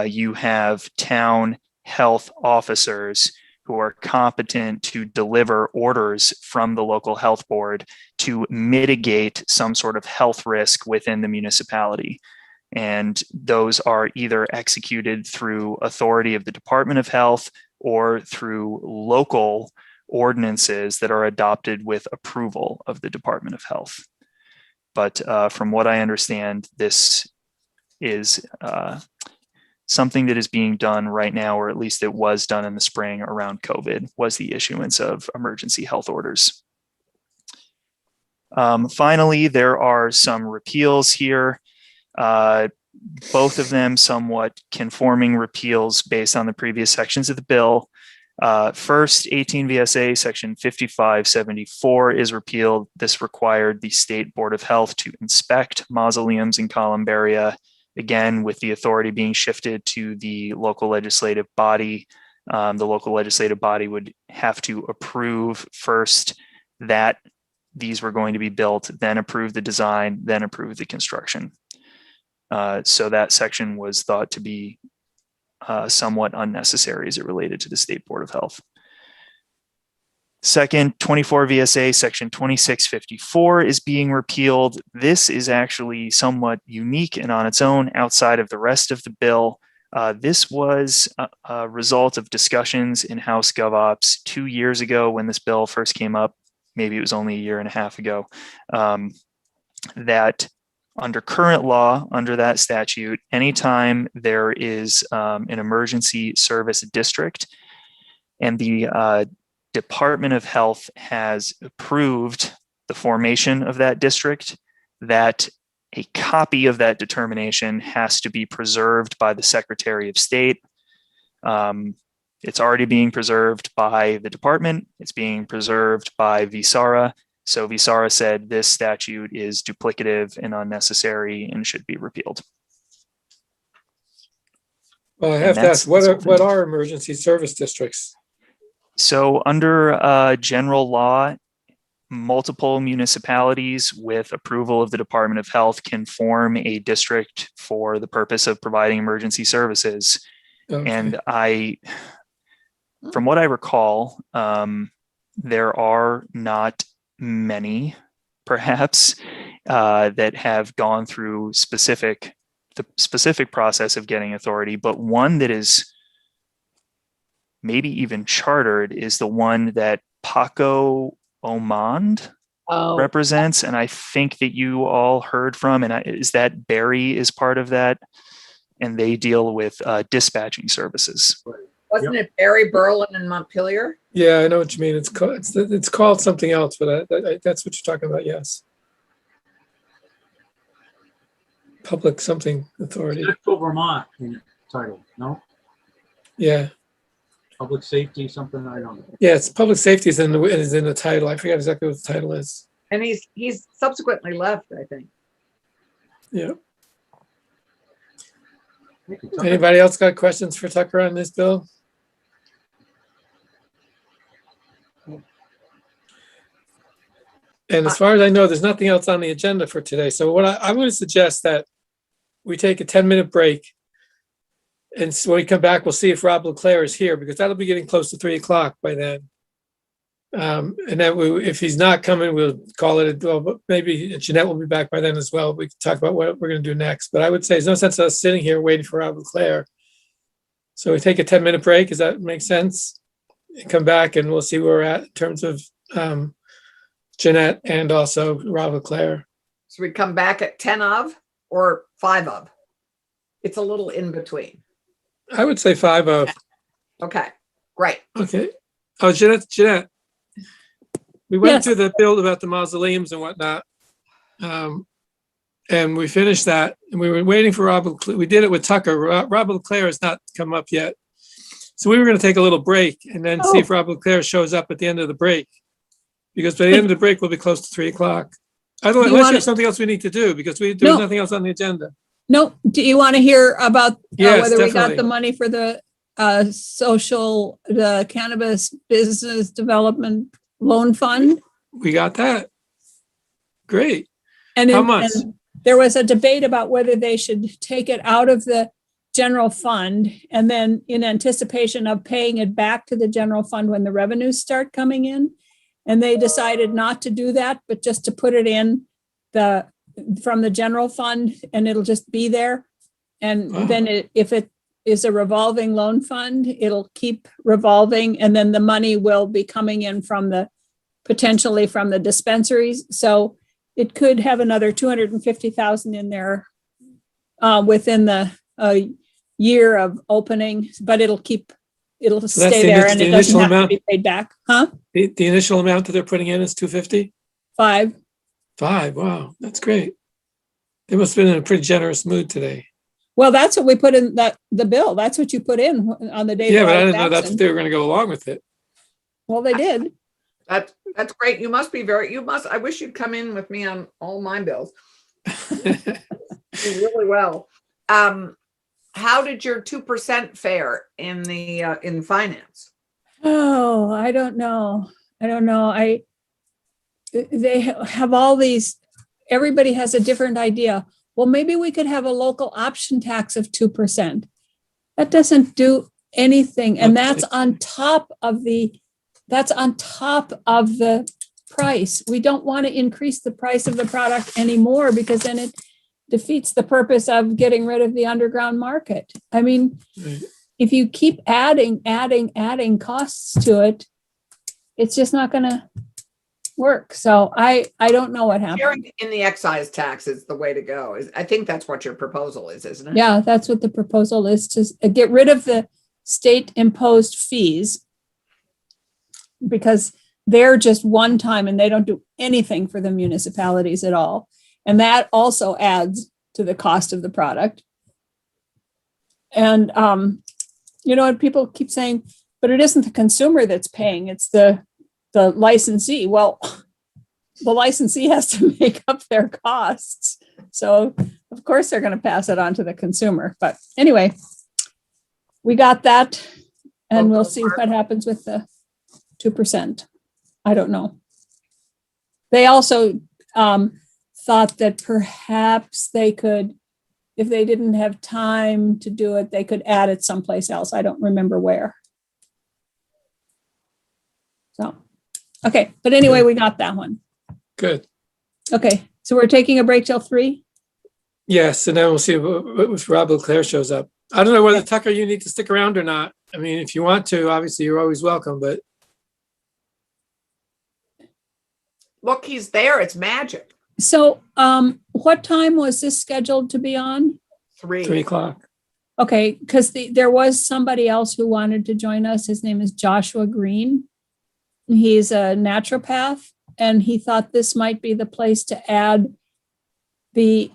you have town health officers who are competent to deliver orders from the local health board to mitigate some sort of health risk within the municipality. And those are either executed through authority of the Department of Health or through local ordinances that are adopted with approval of the Department of Health. But from what I understand, this is something that is being done right now, or at least it was done in the spring around COVID, was the issuance of emergency health orders. Finally, there are some repeals here. Both of them somewhat conforming repeals based on the previous sections of the bill. First, 18 VSA Section 5574 is repealed. This required the State Board of Health to inspect mausoleums and columbaria, again, with the authority being shifted to the local legislative body. The local legislative body would have to approve first that these were going to be built, then approve the design, then approve the construction. So that section was thought to be somewhat unnecessary as it related to the State Board of Health. Second, 24 VSA Section 2654 is being repealed. This is actually somewhat unique and on its own outside of the rest of the bill. This was a result of discussions in House GovOps 2 years ago when this bill first came up. Maybe it was only a year and a half ago, that under current law, under that statute, anytime there is an emergency service district and the Department of Health has approved the formation of that district, that a copy of that determination has to be preserved by the Secretary of State. It's already being preserved by the department. It's being preserved by Vsa. So Vsa said this statute is duplicative and unnecessary and should be repealed. Well, I have to ask, what are emergency service districts? So under general law, multiple municipalities with approval of the Department of Health can form a district for the purpose of providing emergency services. Okay. And from what I recall, there are not many, perhaps, that have gone through the specific process of getting authority, but one that is maybe even chartered is the one that Paco Omand represents, and I think that you all heard from, and is that Barry is part of that, and they deal with dispatching services. Wasn't it Barry, Berlin, and Montpelier? Yeah, I know what you mean. It's called something else, but that's what you're talking about. Yes, public something authority. Central Vermont in title, no? Yeah, Public safety, something, I don't know. yeah. It's public safety is in the title. I forget exactly what the title is. And he's subsequently left, I think. Yeah. Anybody else got questions for Tucker on this bill? And as far as I know, there's nothing else on the agenda for today. So what I'm going to suggest that we take a 10-minute break. And so when we come back, we'll see if Rob Leclerc is here, because that'll be getting close to 3 o'clock by then. And then if he's not coming, we'll call it but maybe Jeanette will be back by then as well. We can talk about what we're going to do next. But I would say there's no sense of us sitting here waiting for Rob Leclerc. So we take a 10-minute break. Does that make sense? And come back and we'll see where we're at in terms of Jeanette and also Rob Leclerc. So we come back at 10 of or 5 of? It's a little in between. I would say 5 of. Okay, great. Okay. Oh, Jeanette. We went through the bill about the mausoleums and whatnot. And we finished that, and we were waiting for Rob Leclerc. We did it with Tucker. Rob Leclerc has not come up yet. So we were going to take a little break and then see if Rob Leclerc shows up at the end of the break. Because by the end of the break, we'll be close to 3 o'clock. Unless there's something else we need to do, because there's nothing else on the agenda. No, do you want to hear about Yes, whether we definitely. got the money for the the Cannabis Business Development Loan Fund? We got that. Great. And How much? and there was a debate about whether they should take it out of the general fund and then in anticipation of paying it back to the general fund when the revenues start coming in. And they decided not to do that, but just to put it in from the general fund, and it'll just be there. And then if it is a revolving loan fund, it'll keep revolving, and then the money will be coming in potentially from the dispensaries. So it could have another 250,000 in there within the year of opening, but it'll stay there, and it doesn't have to be paid back. Huh? The initial amount that they're putting in is 250? 5. 5. Wow, that's great. They must have been in a pretty generous mood today. Well, that's what we put in the bill. That's what you put in on the day. Yeah, that but I was didn't know that's absent. they were going to go along with it. Well, they did. That's great. I wish you'd come in with me on all my bills. You do really well. How did your 2% fare in finance? Oh, I don't know. They have all these, everybody has a different idea. Well, maybe we could have a local option tax of 2%. That doesn't do anything. And that's on top of the price. We don't want to increase the price of the product anymore because then it defeats the purpose of getting rid of the underground market. I mean, Right. if you keep adding costs to it, it's just not going to work. So I don't know what happened. Sharing in the excise tax is the way to go. I think that's what your proposal is, isn't it? Yeah, that's what the proposal is, to get rid of the state imposed fees because they're just one time and they don't do anything for the municipalities at all. And that also adds to the cost of the product. And, and people keep saying, but it isn't the consumer that's paying, it's the licensee. Well, the licensee has to make up their costs. So of course they're going to pass it on to the consumer. But anyway, we got that and we'll see what happens with the 2%. I don't know. They also thought that perhaps they could, if they didn't have time to do it, they could add it someplace else. I don't remember where. So, okay. But anyway, we got that one. Good. Okay. So we're taking a break till 3? Yes, and then we'll see if Rob Leclerc shows up. I don't know whether Tucker, you need to stick around or not. I mean, if you want to, obviously you're always welcome, but. Look, he's there. It's magic. So what time was this scheduled to be on? 3 o'clock. Okay, because there was somebody else who wanted to join us. His name is Joshua Green. He's a naturopath, and he thought this might be the place to add the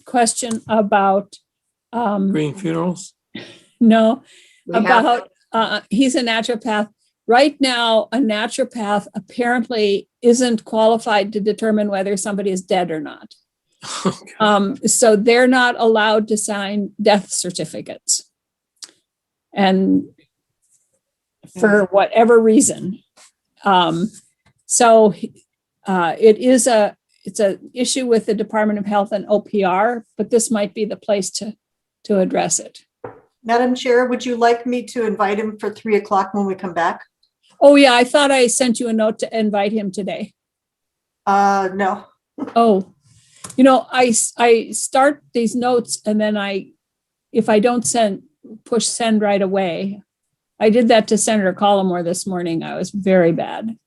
question about Green funerals. no, We have about he's a naturopath. Right now, a naturopath apparently isn't qualified to determine whether somebody is dead or not. So they're not allowed to sign death certificates. And for whatever reason. So it's an issue with the Department of Health and OPR, but this might be the place to address it. Madam Chair, would you like me to invite him for 3 o'clock when we come back? Oh, yeah, I thought I sent you a note to invite him today. No. Oh, I start these notes and then if I don't push send right away. I did that to Senator Collmore this morning. I was very bad.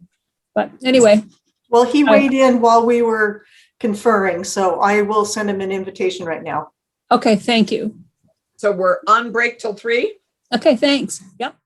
But anyway. Well, he weighed in while we were conferring, so I will send him an invitation right now. Okay, thank you. So we're on break till 3? Okay, thanks. Yep.